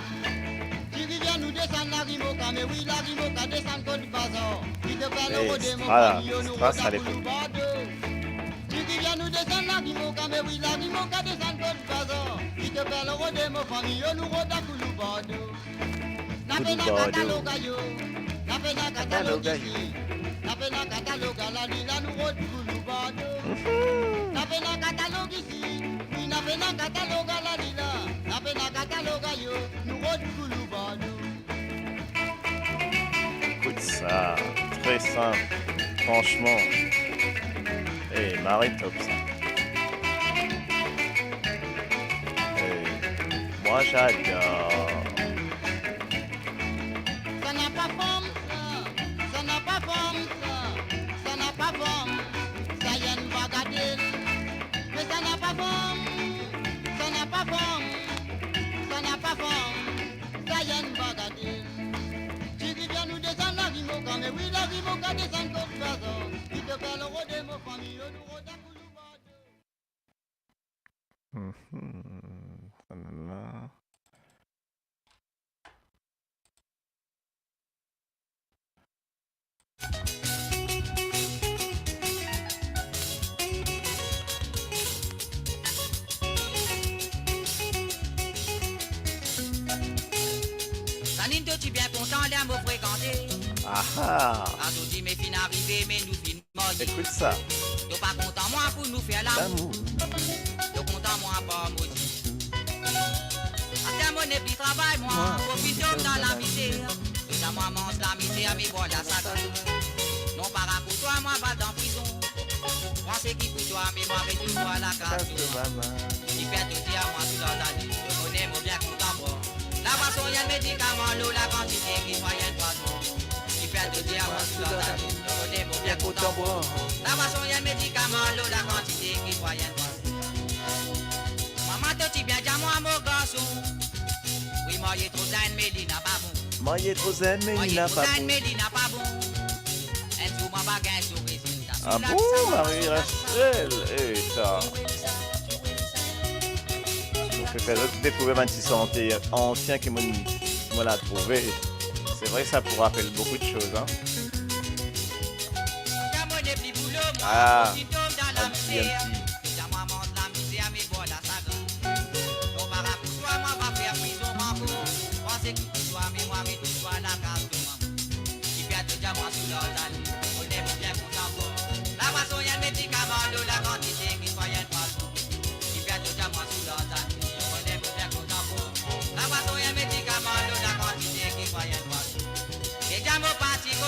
Tu viens nous descendre la Rimoca, mais oui la Rimoca descend Côte Bazar. Il te fait le rodé, mon voilà, famille, nous Stras, à rodons l'époque. pour le Bordeaux. Tu viens nous descendre la Rimoca, mais oui la Rimoca descend Côte Bazar. Il te fait le rodé, mon famille, nous rodons pour le Bordeaux. La pena cataloga yo, la pena cataloga ici, la pena cataloga la lila nous rote pour nous Bordeaux. La pena catalogue ici, oui la pena cataloga la lila, la pena cataloga yo, nous rote pour nous Bordeaux. Écoute ça. Très simple. Franchement. Eh, Marie top ça. Eh, moi j'adore. Ça n'a pas forme ça, ça n'a pas forme ça, ça n'a pas forme, ça y est une bagatelle. Mais ça n'a pas forme, ça n'a pas forme, ça n'a pas forme, ça y est une bagatelle. Tu dis bien nous descendre la Rimoca, mais oui la Rimoca descend Côte Bazar. Il te fait le rodé, mon famille, nous rodons pour le Bordeaux. Voilà. Sanine, tu bien content de me fréquenter. Ah ah. Quand on dit mes fins arrivées, mais nous fins morts. Écoute ça. T'es pas content moi pour nous faire l'amour. L'amour. T'es content moi pas maudit. À terme on est plus travail moi. Profitons dans la misère. Tout à moi mange la misère, mais bon la sac. Non pas pour toi, moi va dans prison. Moi c'est qui pour toi, mais moi vais tout voir la carte. Il fait tout dire moi tout dans la vie. Je connais mon bien content moi. La boisson, y'a le médicament, l'eau, la quantité qui moyenne poisson. Il fait tout dire moi tout dans la vie. Je connais mon bien content moi. La boisson, y'a le médicament, l'eau, la quantité qui moyenne poisson. Maman te dit bien, dis-moi mon garçon. Oui, moi il est trop zen, mais il n'a pas bon. Moi il est trop zen, mais Moi il il n'a est trop pas zen, bon. mais il n'a pas bon. Un jour, ma baguette sur Brésil. Ah bon, Marie-Rachel? Eh, ça. Je fais découvrir un petit santé ancien qui me l'a trouvé. C'est vrai que ça vous rappelle beaucoup de choses, hein. Ah, un petit.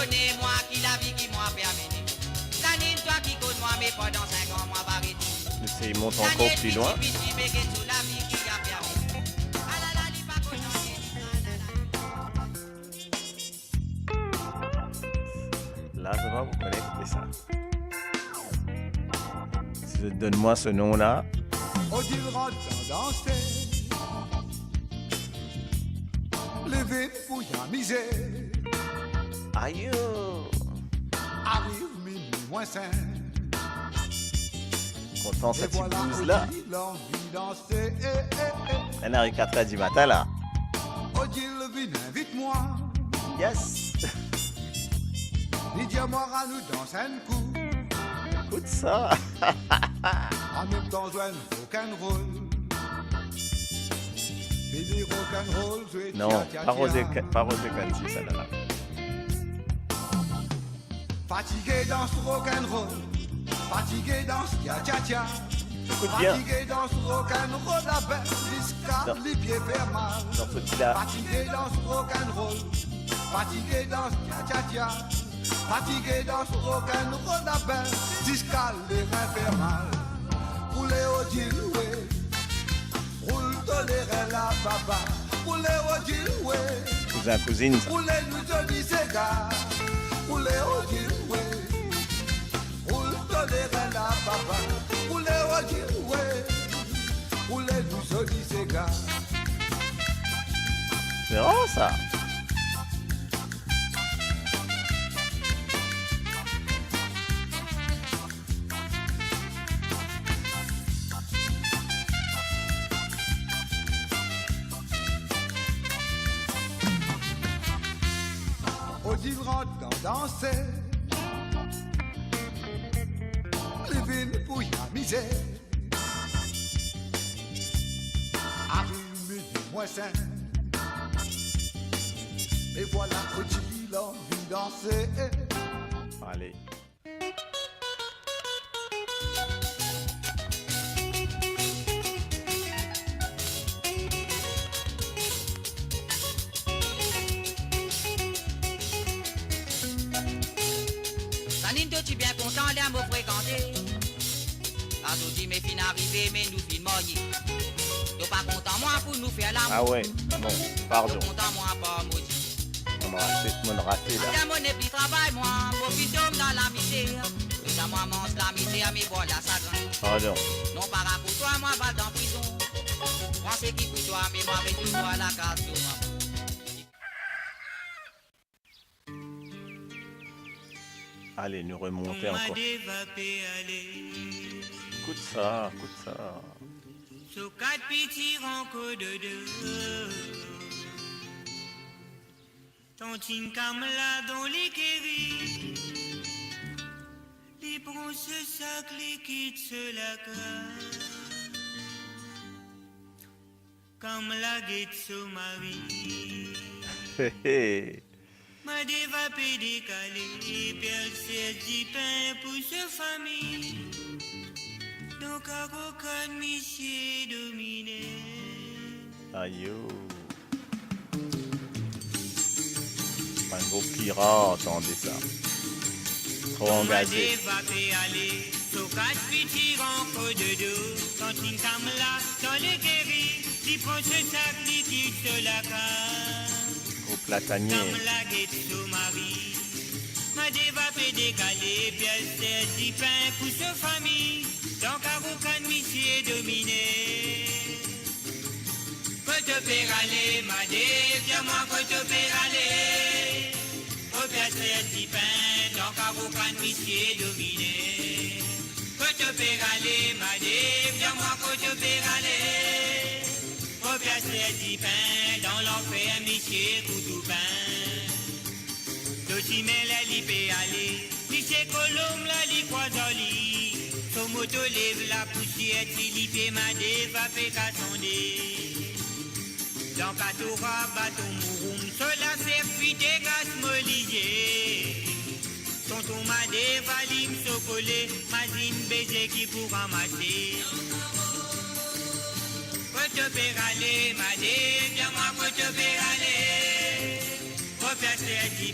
connais moi qui la vie qui m'a permis. Tanine toi qui connais moi mais pendant 5 ans moi va arrêter. Mais il monte encore plus loin. Petit bégué sous la vie qui a permis. Ah là là, li pas content. Là, je vais vous connecter ça. Donne-moi ce nom-là. Odile rentre danser. Levé pour y amuser. Aïe. Arrive minuit moins 5. Content Et cette voilà blouse là. Odile envie danser. Elle arrive 4h du matin là. Odile viens invite-moi. Yes. Dis-moi à nous danser un coup. Écoute ça. En même temps jouer un rock'n'roll. Et du rock'n'roll, jouer Non, pas Rosé Canty, ça là. Fatigué dans ce rock'n'roll. Fatigué dans ce tcha-tcha-tcha. Écoute bien. Fatigué dans ce rock'n'roll, la belle jusqu'à Non. les pieds faire mal. Dans ce petit là. Fatigué dans ce rock'n'roll. Fatigué dans ce tcha-tcha-tcha. Fatigué dans ce rock'n'roll, la belle jusqu'à les reins faire mal. Roulez au diloué. Roule toléré la baba. Roulez au diloué. Cousin, cousine, ça. Roulez nous jolis cigars. Roulez au diloué. Roule toléré la baba. Roulez au diloué. Roulez nous jolis cigars. C'est vraiment ça. Odile rentre danser. Les vignes pour y amuser. Arrive minuit moins 5. Et voilà Odile envie danser. Allez. Tanine toi tu bien content d'aller me fréquenter. Azoti mes fins arrivées mais nous fin mariés. T'es pas content moi pour nous faire l'amour. Ah ouais. Bon, pardon. T'es content moi pas maudit. Mon raté là. Quand mon épi travaille moi, mon fils tombe dans la misère. Et ça moi mange la misère mais bon la sagrin. Pardon. Non par rapport toi moi va dans prison. Moi c'est qui pour toi mais moi avec toi à la case de moi. Allez, nous remonter encore. Écoute ça, écoute ça. Sous quatre petits rancos de deux. Tontine comme là dans les kéris. Les bronzes sacs, les quittes se la cage. Comme la guette sous ma vie. Hé hé. Ma dévapé décalé, percé du pain pour sa famille. Donc à aucun monsieur dominé. Aïe. Un gros pirate, entendez ça. Trop engagé. Ma dévapé aller, sous quatre petits rancos de dos. Tantine comme là, dans les guéris, qui prend ce sac liquide sur la cage. Au platanier. Comme la guette sous Marie. Ma dévapé décalé, percé du pain pour sa famille. Donc à aucun monsieur dominé. Côte péralé, ma dé, viens-moi côte péralé. Au percé du pain, donc à aucun monsieur dominé. Côte péralé, ma dé, viens-moi côte péralé. Au percé du pain, dans l'enfer, monsieur couteau pain. Doti mais la libé aller, lycée Colombe la li croisoli. Son moto lève la poussière, Philippe m'a dévapé qu'à sonder. Dans Katora, bâton mouroum, sur la serfite gaz molier. Tonton m'a dévalé, m'socolé, mazine baiser qui pour ramasser. Côte péralé, m'a dit, viens-moi côte péralé. Au percé du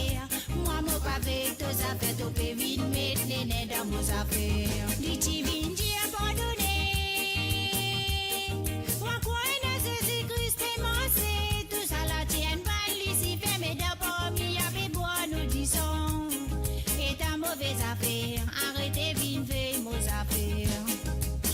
affaires. Moi, mon pavé, tous affaires, tout peut vite mettre les nez dans mon affaires. Liti vinji abandonné. Moi, quoi, Jésus-Christ est massé. Tout ça la tienne, pas l'ici, fermé d'abord, il y avait bois, nous disons. Et ta mauvaise affaire, arrêtez, vine, fais, nos affaires.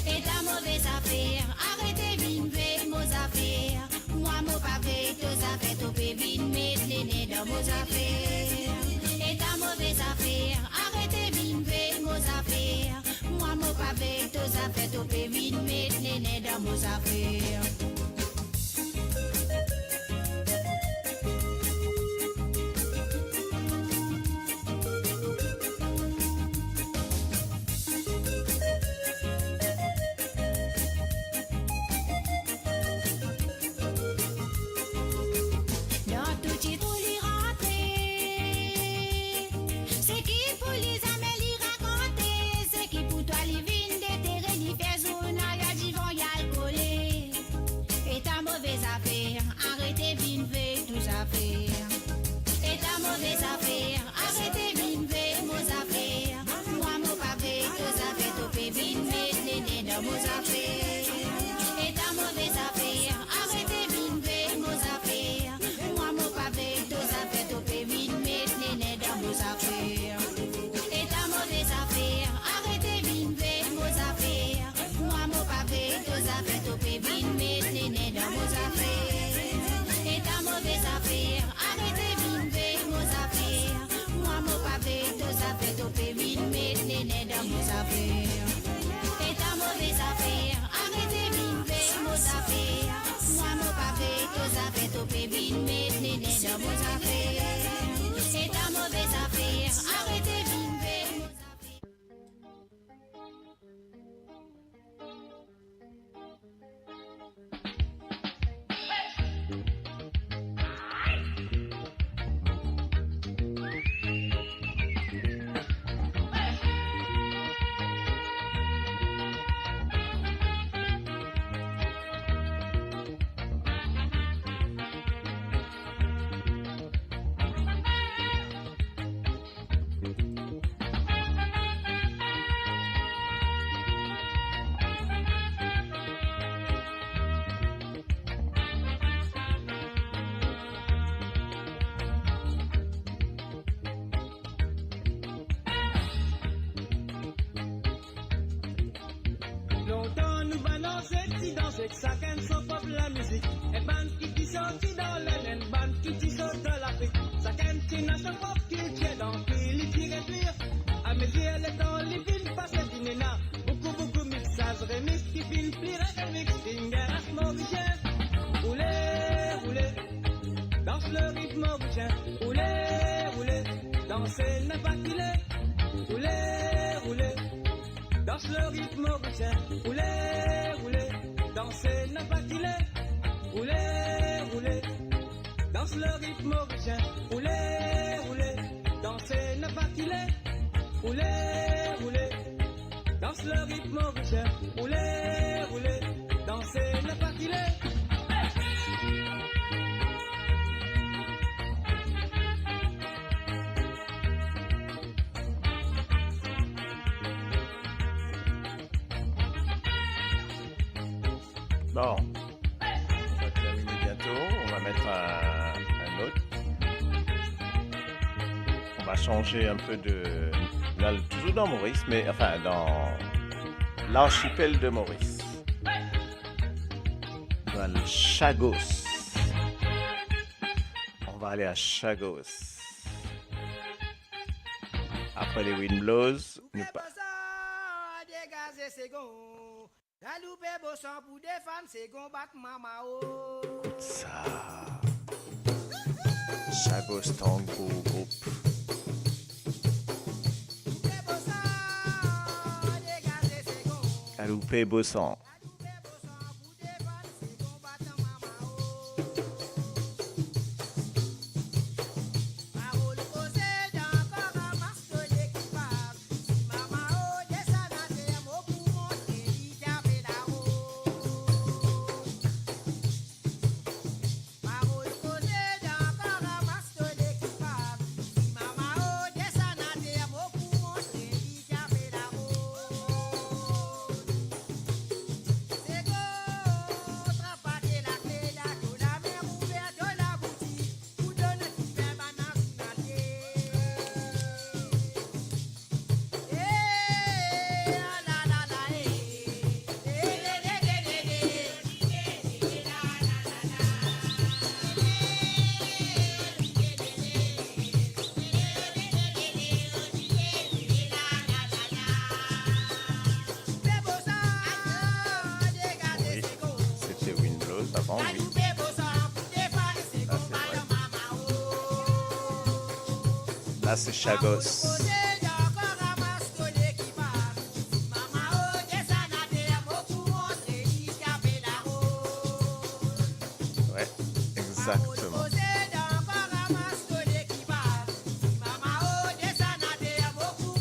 Et ta mauvaise affaire, arrêtez, vine, fais, nos affaires. Moi, mon pavé, tous affaires, tout peut vite mettre les nez dans nos affaires. Et ta mauvaise affaire, arrêtez, vine, fais, nos affaires. affaires, topé vite, mettre néné dans nos affaires. Dans tout petit pour lui rentrer, c'est qui pour les amis lui raconter, c'est qui pour toi les vignes déterrées, lui faire zone, y'a du vent, y'a le collé. Et ta mauvaise affaire, arrêtez vine, fait tous affaires. Et ta mauvaise affaire, arrêtez vine, fait nos affaires. Moi, mon pavé, tous affaires, topé vine, mettre néné dans nos affaires. Et ta mauvaise affaire, arrêtez vine, fait nos affaires. Moi, mon pavé, tous affaires, topé vine, mettre néné dans nos affaires. Et ta mauvaise affaire, arrêtez vine, fait nos affaires. Moi, mon pavé, tous affaires, topé vine, mettre néné dans nos affaires. Et ta mauvaise affaire, arrêtez vine, fait nos affaires. Moi, mon pavé, tous affaires, topé vine, mettre néné dans nos affaires. Et ta mauvaise affaire, arrêtez vine, fait nos affaires. Moi, mon pavé, tous affaires, topé vine, mettre néné dans nos affaires. Et ta mauvaise affaire, arrêtez vine, fait nos affaires. Longtemps nous balançons si dans ce sac and so pop la musique. Et band qui sorti dans l'aile, et band qui sorti dans l'Afrique. Sac and qui n'a son pop qui tient dans pile, qui respire. À mes yeux, le temps, les films passent qui n'éna. Beaucoup mixage, remix qui filme, pire remix, finger à mauvais. Roulez, roulez, danse le rythme mauvais. Roulez, roulez, danser n'est pas qu'il est. Roulez, roulez. Danse le rythme mauricien, roulez, roulez, danser n'a pas qu'il est. Roulez, roulez, danse le rythme mauricien, roulez, roulez, danser n'a pas qu'il est. Roulez, roulez, danse le rythme mauricien, roulez, roulez, danser n'a pas qu'il est. Bon, on va terminer bientôt. On va mettre un autre. On va changer un peu de... Là, toujours dans Maurice, mais enfin dans l'archipel de Maurice. Dans le Chagos. On va aller à Chagos. Après les Wind Blows, nous écoute ça. Chagos Tango Group. Aloupé Bossan. Là, c'est Chagos. Ouais, exactement.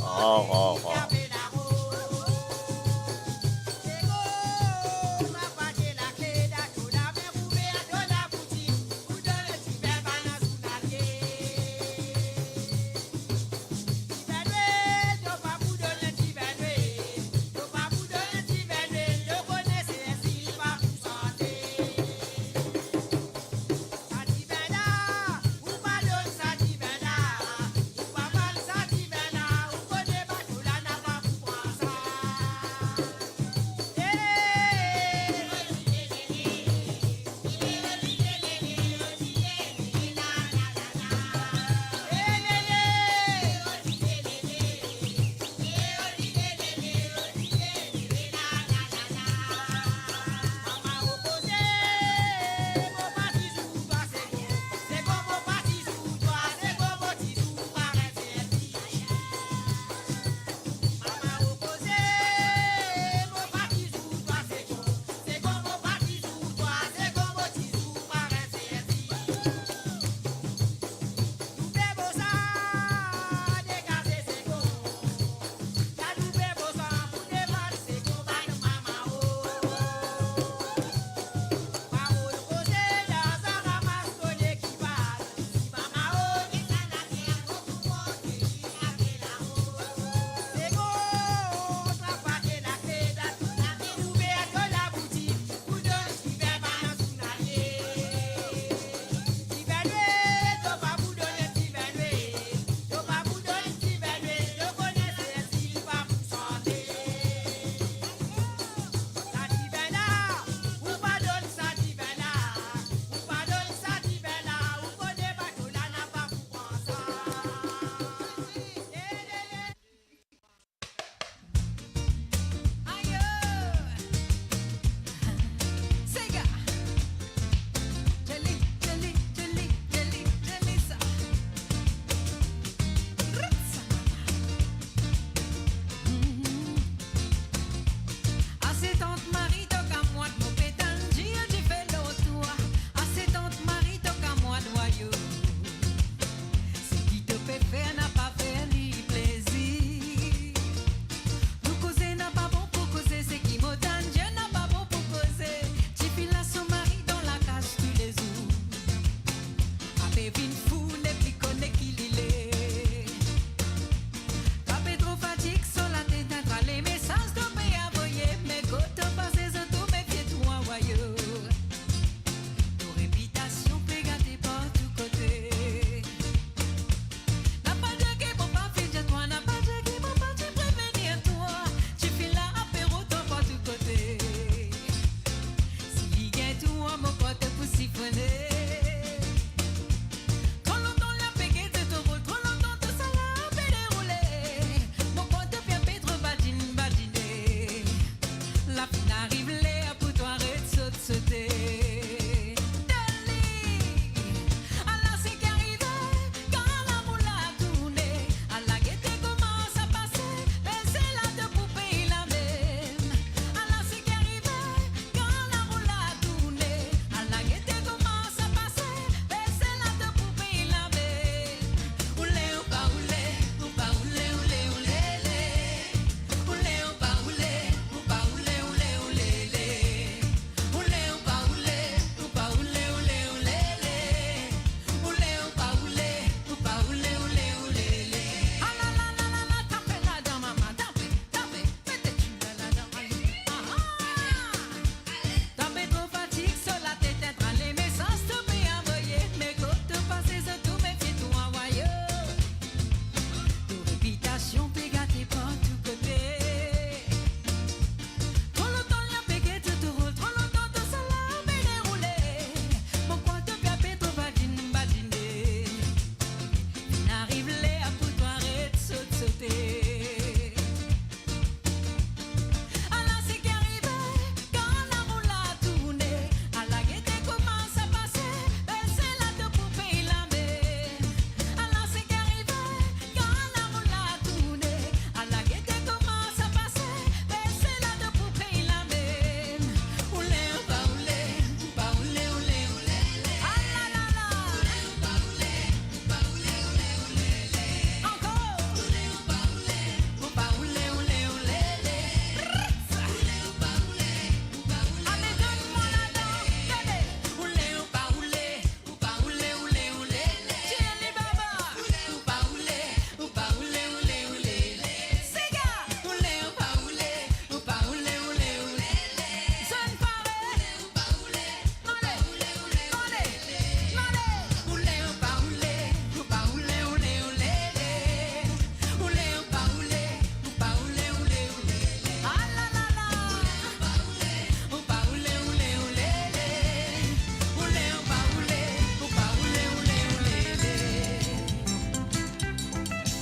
Oh, oh, oh.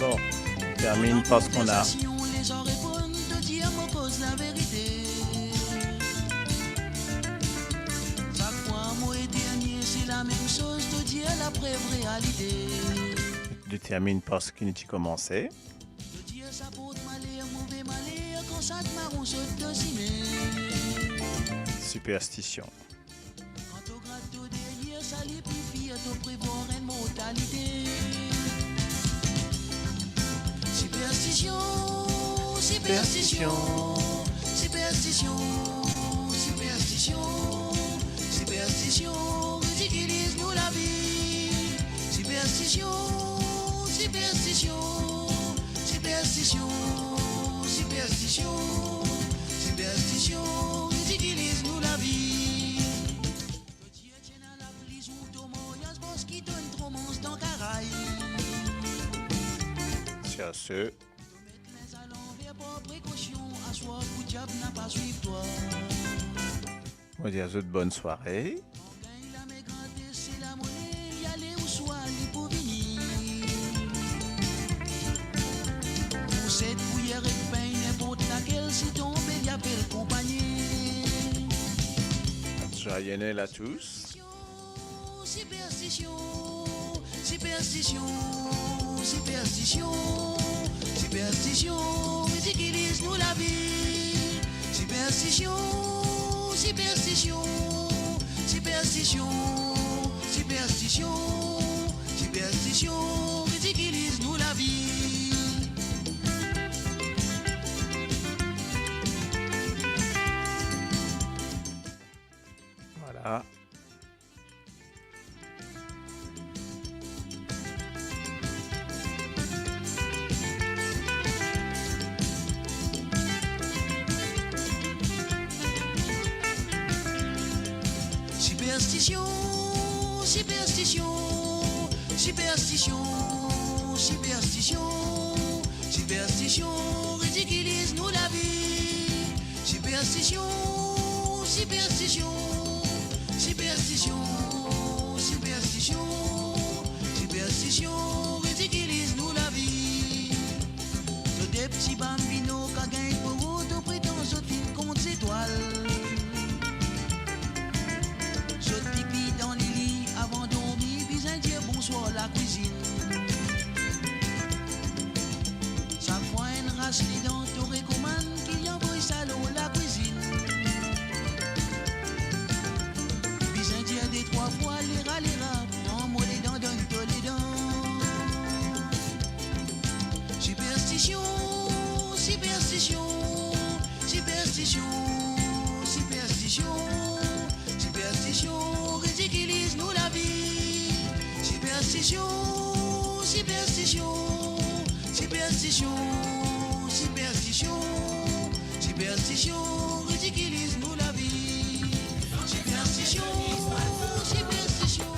Bon, on termine par ce qu'on a. Les gens répondent de dire me cause la vérité. Chaque fois, moi et dernier, c'est la même chose de dire la brève réalité. Je termine par ce qui nous a commencé. De dire ça porte malheur, mauvais malheur, quand ça te marron saute de ciné. Superstition. Quand au gratte derrière, ça les pipi, te prévoir une mortalité. Superstition, superstition, superstition, superstition, superstition, ridiculise-nous la vie. Superstition, superstition, superstition, superstition, superstition, ridiculise-nous la vie. Que Dieu tienne à la prison, Tomoyas, boss qui donne trop monstre dans Caraï. C'est à ce. On va dire à eux de bonne soirée. Pour cette bouillère et de pain, n'importe laquelle, si tombé, y a belle compagnie. Joyeux Noël à tous. Superstition, superstition, superstition, superstition, ridiculise-nous la vie. Superstition, superstition, superstition, superstition, superstition, ridiculise-nous la vie. Voilà. Superstition, superstition, superstition, superstition, superstition, ridiculise-nous la vie. Superstition, superstition, superstition, superstition, superstition, ridiculise-nous la vie. De des petits bambinos qui gagnent pour vous, de prétendent autres films contre les étoiles. Pipi dans les lits avant dormir, puis un dire bonsoir la cuisine. Chaque fois une race les dents, te recommande qu'il envoie salaud la cuisine. Puis un dire des trois fois les rats, non moi les dents donne toi les dents. Superstition, superstition, superstition, superstition. Superstition, ridiculise-nous la vie. Superstition, superstition, superstition, superstition, superstition, ridiculise-nous la vie. Superstition, superstition.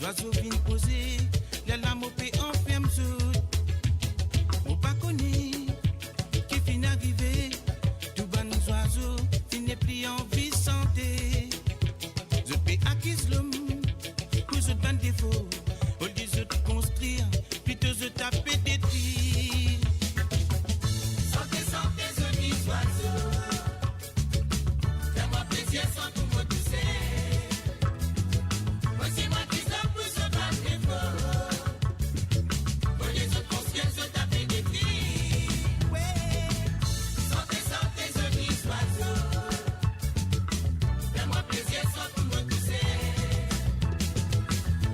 Oiseau vient poser, les lames au pays enferme tout. Mon pas connu, qui finit arrivé, tout ban oiseaux, finit pris en vie santé. Je peux acquise l'homme, pour je ban défaut, au lieu de construire, plutôt je taper des tirs. Santé, santé, je dis oiseaux, fais-moi plaisir sans tout me tousser. Voici moi qui sommes pour se battre des faux. Au lieu de construire, je taper des tirs. Santé, santé, je dis oiseaux, fais-moi plaisir sans tout me tousser.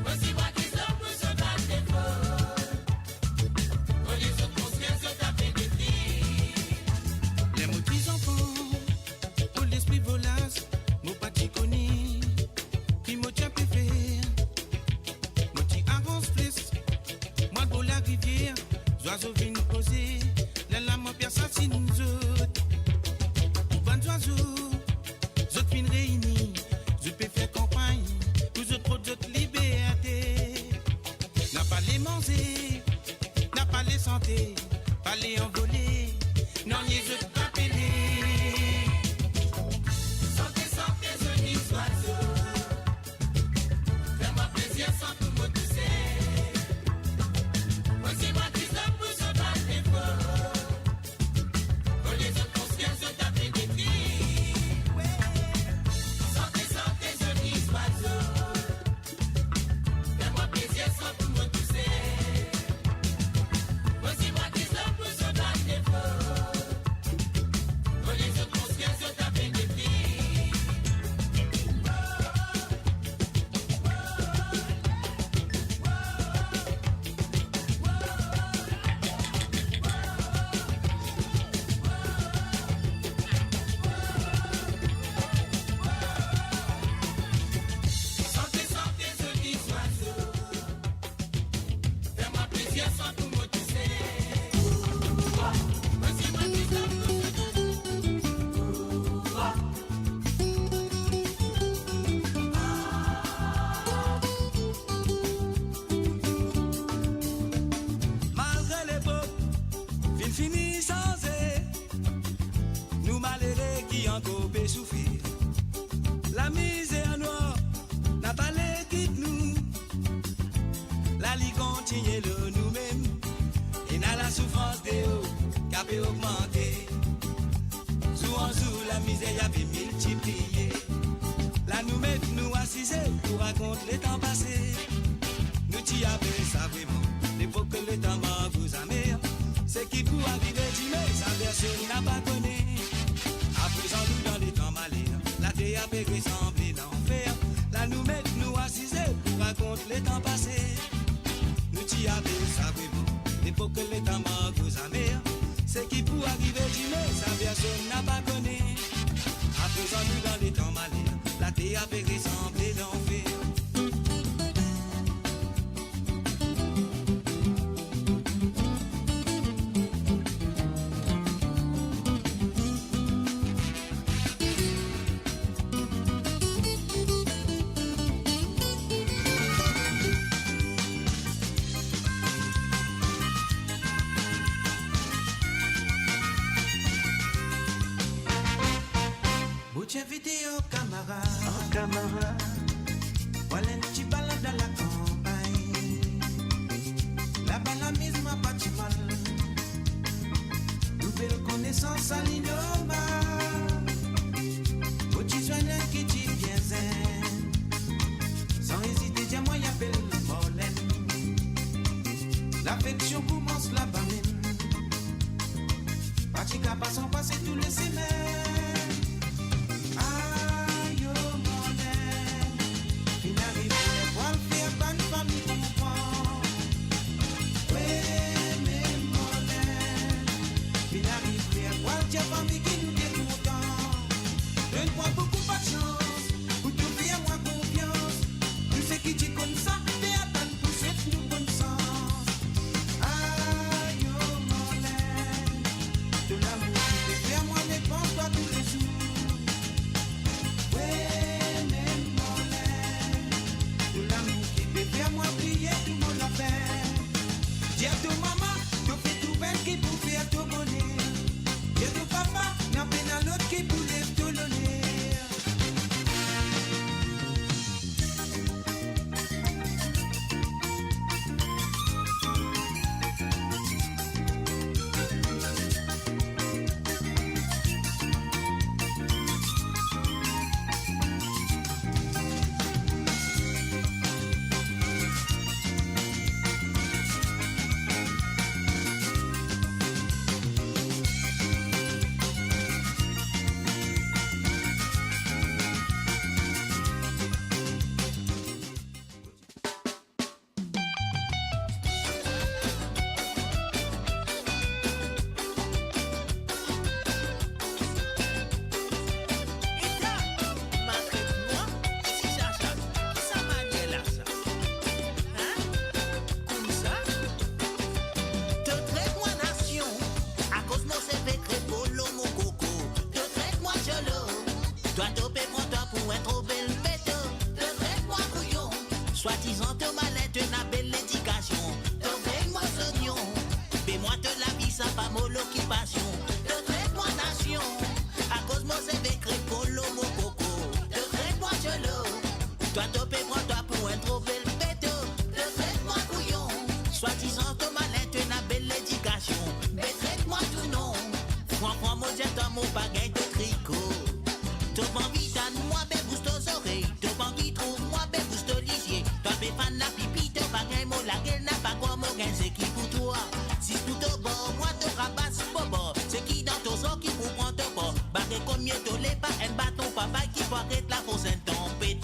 Voici moi qui sommes pour se battre des faux. Au lieu de construire, je taper des tirs. Les mots des enfants, pour l'esprit volace, mon pas t'y connais. souffrir. La misère noire n'a pas les quitte nous. La lie continue de nous-mêmes. Et n'a la souffrance de haut qui a pu augmenter. Sous en sous la misère a pu multiplier. Là nous mettons nous assises pour raconter les temps passés. Nous t'y avons ça vraiment. L'époque que le temps m'a vous amère. C'est qui pour arriver mais sa personne n'a pas connu. À présent nous dans les temps malheurs. La terre a pu ressembler d'enfer. Là nous mettons nous assises pour raconter les temps passés. Nous t'y avons ça vraiment. L'époque que le temps m'a vous amère. C'est qui pour arriver mais sa personne n'a pas connu. À présent nous dans les temps malheurs. La terre a pu ressembler d'enfer. Bouche vidéo camarade, voilà une petite balade à la campagne. Là-bas la mise m'a pas du mal. Nouvelle connaissance à l'inoma. Au tu sois un qui dit bien zen. Sans hésiter, dis-moi y appelle le pollen. L'affection commence là-bas même. Patika passe en passer tous les semaines. Soi-disant te malade, n'a belle éducation. Te fais-moi oignon, fais-moi de la vie, ça pas mon occupation. Te traite-moi nation, à cause moi c'est vécu pour l'homme coco. Te traite-moi cholo, toi topé, prends-toi pour un trop bel béto. Te traite-moi couillon, soi-disant te malade, n'a belle éducation. Mais traite-moi tout non, prends mon jet dans mon bagage de tricot. Te envie donne-moi, ben bouge tes oreilles. Te envie trouve-moi, ben bouge tes lisiers. Toi, ben fan la pipi, te bagay mo la gueule n'a pas quoi, mon gain, c'est qui pour toi? Si tout au bord, moi te rabasse bobo. C'est qui dans ton sang qui vous prend te bord? Bagay combien te l'est pas, un bâton papa qui va arrêter la fausse tempête.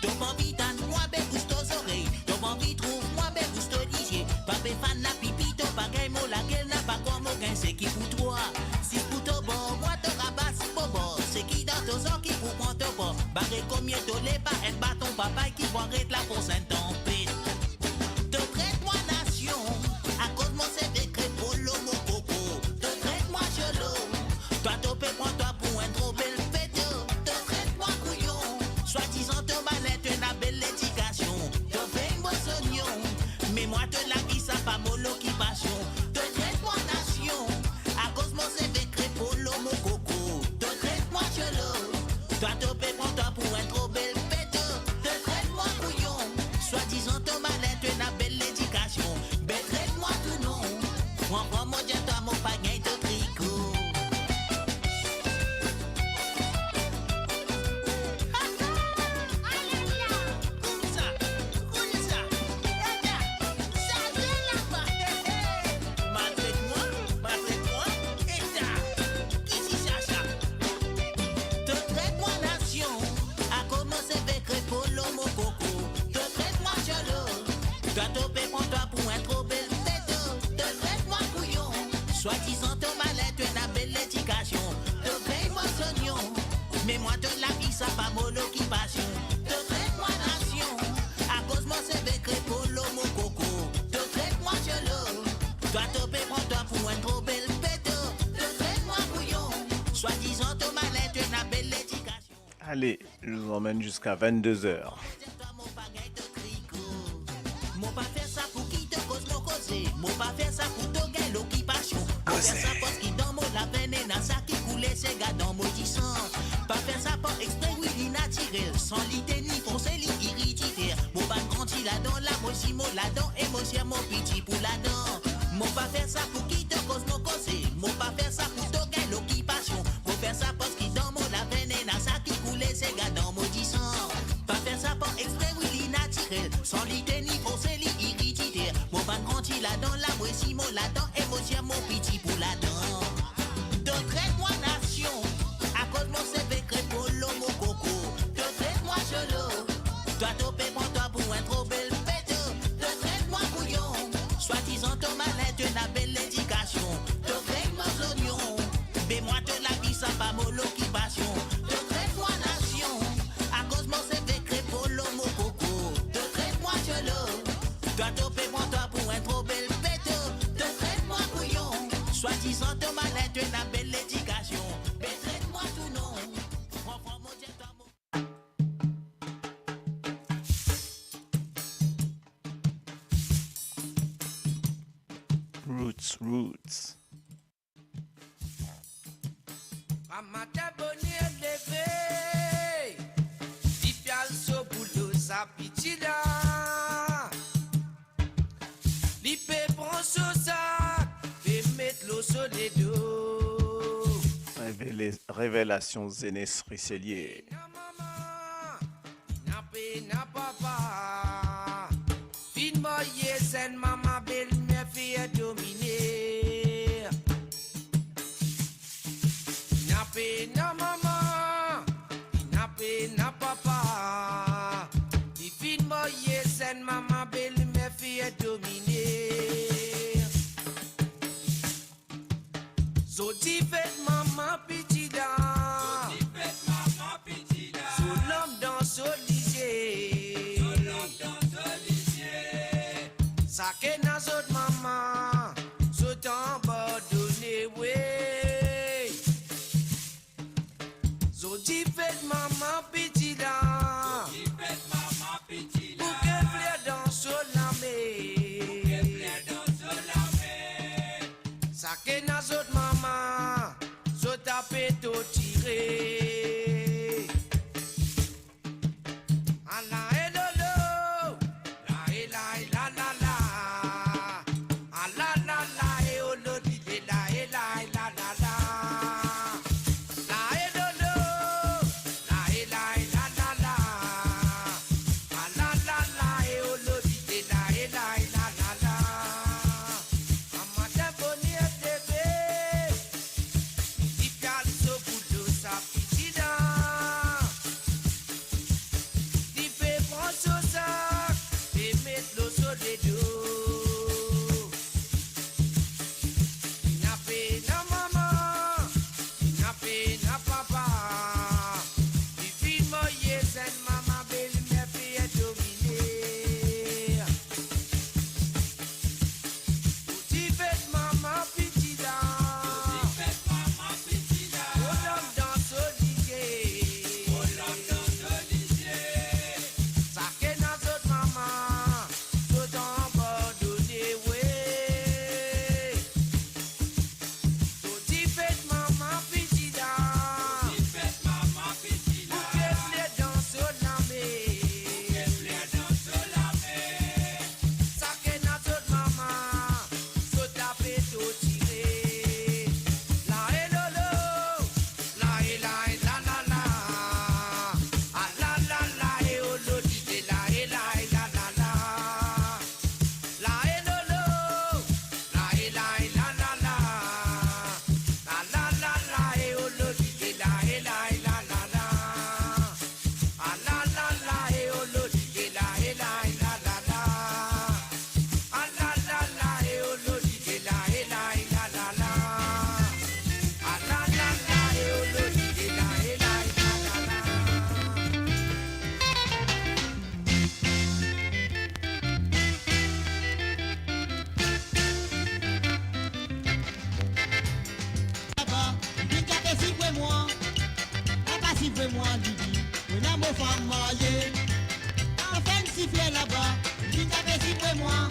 Te envie donne-moi, ben bouge tes oreilles. Te envie trouve-moi, ben bouge tes lisiers. Toi, ben fan la pipi, te bagay mo la gueule n'a pas quoi, mon gain, c'est qui pour toi? Si tout au bord, moi te rabasse bobo. C'est qui dans ton sang qui vous prend te bord? Bagay combien te l'est pas, un bâton papa qui va arrêter la fausse tempête. Te traite-moi nation, à cause mon c'est décret pour l'homme coco. Te traite-moi cholo, toi topé, prends-toi pour un trop bel péto. Te traite-moi couillon, soi-disant te malade, n'a belle éducation. Te fais-moi oignon, mais moi te la vie, ça pas mon occupation. Te traite-moi nation, à cause mon c'est décret pour l'homme coco. Te traite-moi cholo, Toi topé pour toi pour un trop bel péto. Te traite-moi couillon. Soi-disant ton malin, tu n'as belle éducation. Ben traite-moi tout non. Moi mon dieu, toi mon pagaille de tricot. Soi-disant ton malin, tu as une belle éducation. Te traite-moi sognon, mais moi de la vie, ça pas mon occupation. Te traite-moi nation, à cause moi c'est becré pour l'homme au coco. Te traite-moi chelo, toi topé prends toi pour un trop bel péto. Te traite-moi couillon, soi-disant ton malin, tu as une belle éducation. Allez, je vous emmène jusqu'à 22h. Mon pas faire ça pour qui te cause mon causé. Mon pas faire ça pour ton gain l'occupation. Mon faire ça parce qu'il dans mon la peine et dans ça qui coulait ses gars dans maudissant. Pas faire ça pour extrait oui l'inattirel. Sans l'idée ni foncé li irritité. Mon pas grandi là-dedans, la moisi mon là-dedans. Et mon chien mon petit pour là-dedans. Mon pas faire ça pour qui te cause mon causé. Mon pas faire ça pour ton gain l'occupation. Mon faire ça parce qu'il dans mon la peine et dans ça qui coulait ses gars dans maudissant. Pas faire ça pour extrait oui l'inattirel. Sans l'idée ni foncé li irritité. Mon pas grandi là-dedans, la moisi mon là-dedans. Et mon chien mon petit pour là-dedans. Donc traite-moi nation, à cause mon CV crée pour l'homme au coco. Donc traite-moi chelo, toi topé pour toi pour un trop bel péto. Donc traite-moi couillon, soi-disant ton malin, tu n'as belle éducation. Donc traite-moi oignon, mais moi de la vie ça pas mon occupation. Donc traite-moi nation, à cause mon CV crée pour l'homme au coco. Donc traite-moi chelo, toi topé pour toi pour un trop bel péto. Donc traite-moi couillon, soi-disant ton malin, tu n'as belle éducation. Mais traite-moi tout non. Enfant, mon Dieu, toi, mon... Roots. Matin bonheur levé, Lipial so boulot sa piti là. Lipé prend so sac, et mettre l'eau sur les dos. Révélation Zénès Risselier. Na maman, na pe na papa. Fin moye sen maman belle mère fille dominée. Na pe na maman, na pe na papa. Di fin moye sen maman belle mère fille dominée. Zoti fait maman petit là. Zoti fait maman petit là. Sous l'homme dans solisé. Sous l'homme dans solisé. Ça qu'est dans zot maman. Zot abandonné ouais. Zoti fait maman petit là. Zoti fait maman petit là. Pour qu'elle plaît dans solamé. Pour qu'elle plaît dans solamé. Ça qu'est dans zot maman. Zot a péto tiré. Allah et lolo. La et la et la la la. Allah la la et olo di la et la et la la la. La et lolo. La et la et la la la. Allah la la et olo di la et la et la la la. Maman bonheur bébé. Lipial so boulot sa piti là. moi Didi, on a mon femme mariée. Enfin si fier là-bas, dis t'as fait si moi.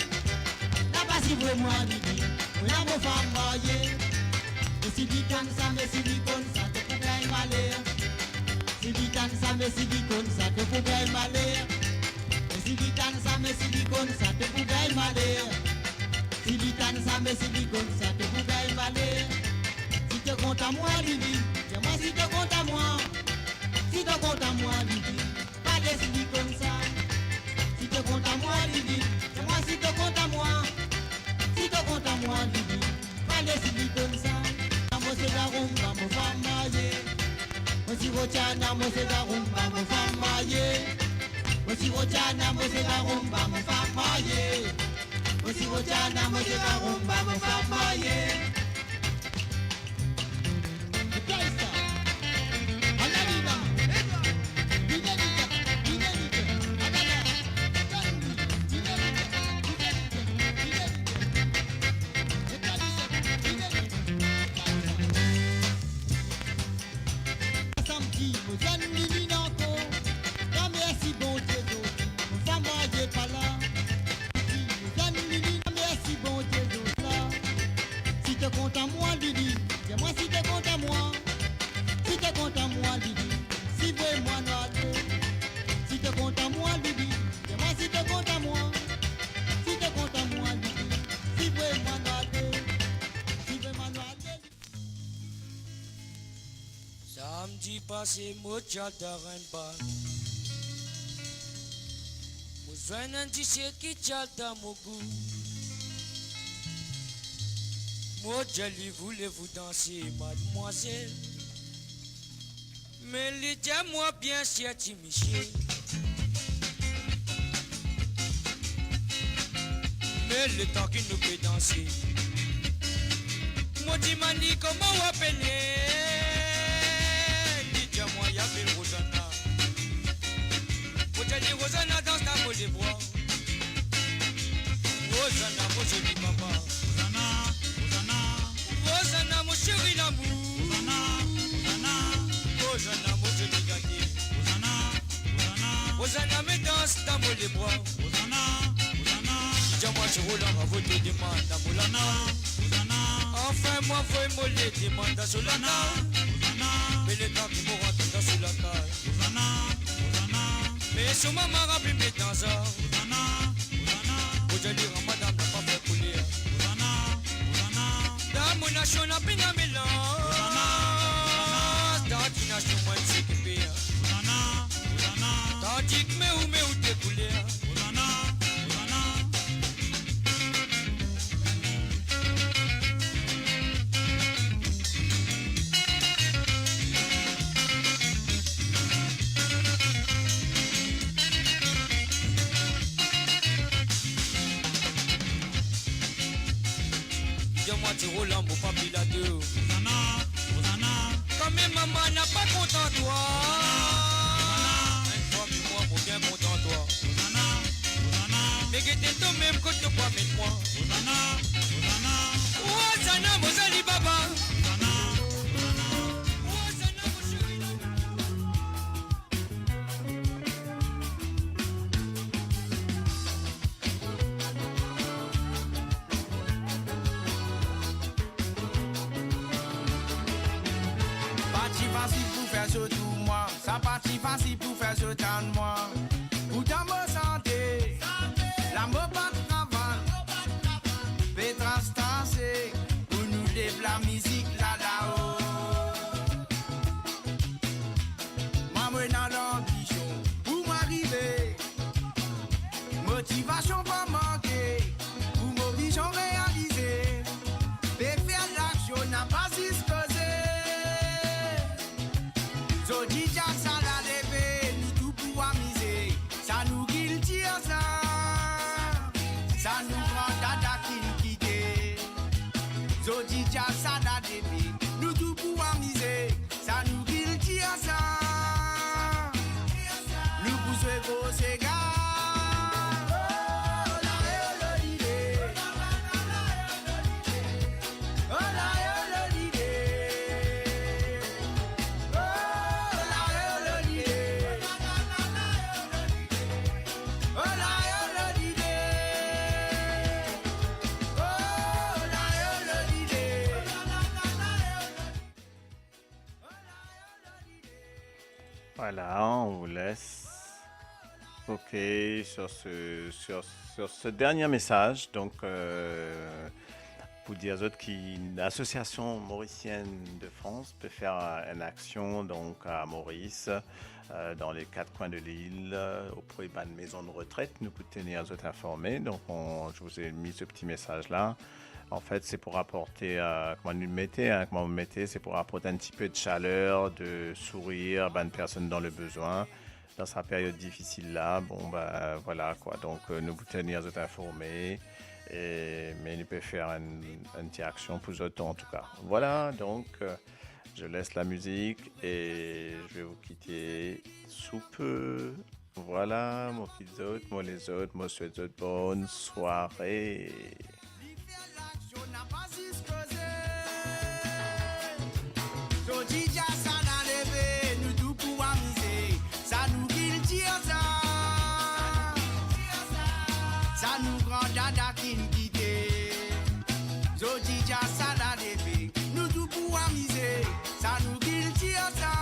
Là-bas si moi Didi, on a mon femme mariée. Et si dit comme ça, mais si dit comme ça, te faut bien malheur. Si dit comme ça, mais si dit comme ça, te faut bien malheur. Et si dit comme ça, mais si dit comme ça, te faut bien malheur. Si dit comme ça, mais si dit comme ça, te faut bien malheur. Si te compte à moi, Didi, dis-moi si te compte à moi. Si te compte à moi, Didi, pas de si dit comme ça. Si te compte à moi, Didi, dis-moi si te compte à moi. Si te compte à moi, Didi, pas de si dit comme ça. Moi c'est la rumba, mon femme mariée. Moi si Rochana, moi c'est la rumba, mon femme mariée. Moi si Rochana, moi c'est la rumba, mon femme mariée. Moi si Rochana, moi c'est la rumba, mon femme mariée. Si te compte à moi, Didi, dis-moi si te compte à moi. Si te compte à moi, Didi, si vraiment noté. Si te compte à moi, Didi, dis-moi si te compte à moi. Si te compte à moi, Didi, si vraiment noté. Si vraiment noté. Samedi passé, moi j'adore un bal. Moi je viens un t-shirt qui j'adore mon goût. Moi, Jali, voulez-vous danser, mademoiselle? Mais les moi bien sûr, Michel. Mais le temps qu'il nous peut danser. Moi, dis Mani, comment vous appelez? Dis-moi, il y avait Rosanna. Moi, Jali, Rosanna danse dans les bras. Rosanna, moi, je dis papa. Rosanna, mon chéri l'amour. Rosanna, mon joli gagné. Rosanna, me danse dans les bras. Dis-moi, je roule en vous te demande à Moulana. Enfin, moi, faut me les demande à Solana. Mais le temps qui me rentre dans sous la cage. Mais sur ma maman remplit mes danseurs. Aujourd'hui, madame n'a pas fait couler. Mon nation a bien à mélange. Tandis nation moi c'est qui pire. Tandis que mais où t'es coulé. Dis-moi tu roules en beau papier là-dedans. Quand même maman n'a pas content toi. Une fois mais moi bien content toi. Mais que t'es toi même quand tu crois avec moi. Rosanna, mon Ali Baba. Surtout moi, ça partit facile pour faire ce temps de moi. Pour ta bonne santé, la mot pas de travail. Pétra danser, pour nous lève la musique là-haut. Moi, moi, dans l'ambition, pour m'arriver. Motivation pas manquer, pour mon vision réaliser. Et faire l'action n'a pas disposé. Zodi Jack ça la leve, ni tout pour amuser. Ça nous qu'il tire ça. Ça nous prend dada qu'il quitte. Zodi Jack ça la leve, nous tout pour amuser. Ça nous qu'il tire ça. Nous poussons vos ségas. Voilà, on vous laisse. Ok, sur ce dernier message, donc pour dire aux autres que l'association mauricienne de France peut faire une action donc à Maurice, dans les 4 coins de l'île, auprès d'une maison de retraite, nous pouvons tenir les autres informés. Donc je vous ai mis ce petit message-là. En fait, c'est pour apporter, comment vous mettez, c'est pour apporter un petit peu de chaleur, de sourire à une personne dans le besoin. Dans sa période difficile là, bon bah voilà quoi. Donc nous vous tenir informés, mais nous pouvons faire une interaction pour autres en tout cas. Voilà, donc je laisse la musique et je vais vous quitter sous peu. Voilà, mon petits autres, moi les autres, moi souhaite autres bonne soirée. Ça nous grand dada qui nous quitte. Zodi ja ça la leve. Nous tout pour amuser. Ça nous qu'il tire ça.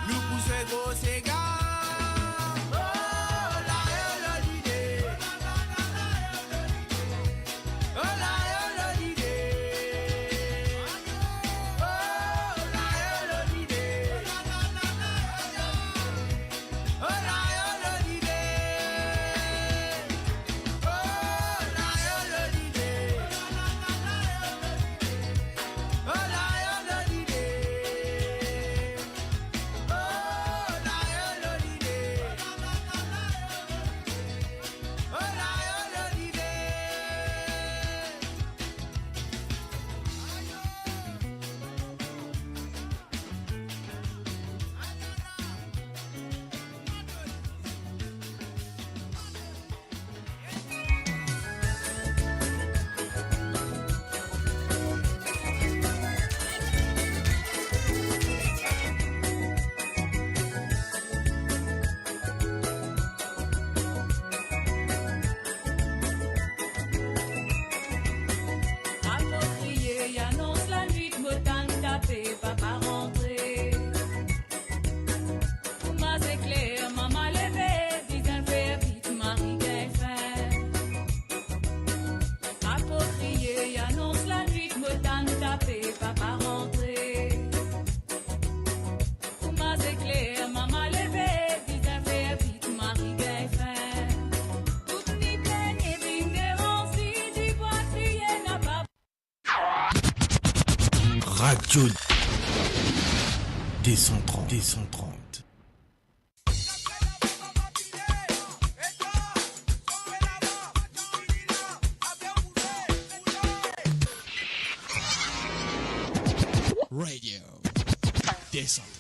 Nous pousse gros séga. Oh la l'idée. Oh la l'idée. Oh la l'idée. Oh la l'idée. Approprié, annonce la nuit, me t'en taper, papa rentré. Mas éclair, maman levé, dis un fait vite, Marie gain fin. Approprié, annonce la nuit, me t'en taper, papa rentré. Mas éclair, maman levé, dis un fait vite, Marie gain fin. Toute nuit pleine et vignerons, si tu vois crier, n'a pas. Radio D130. Radio D130.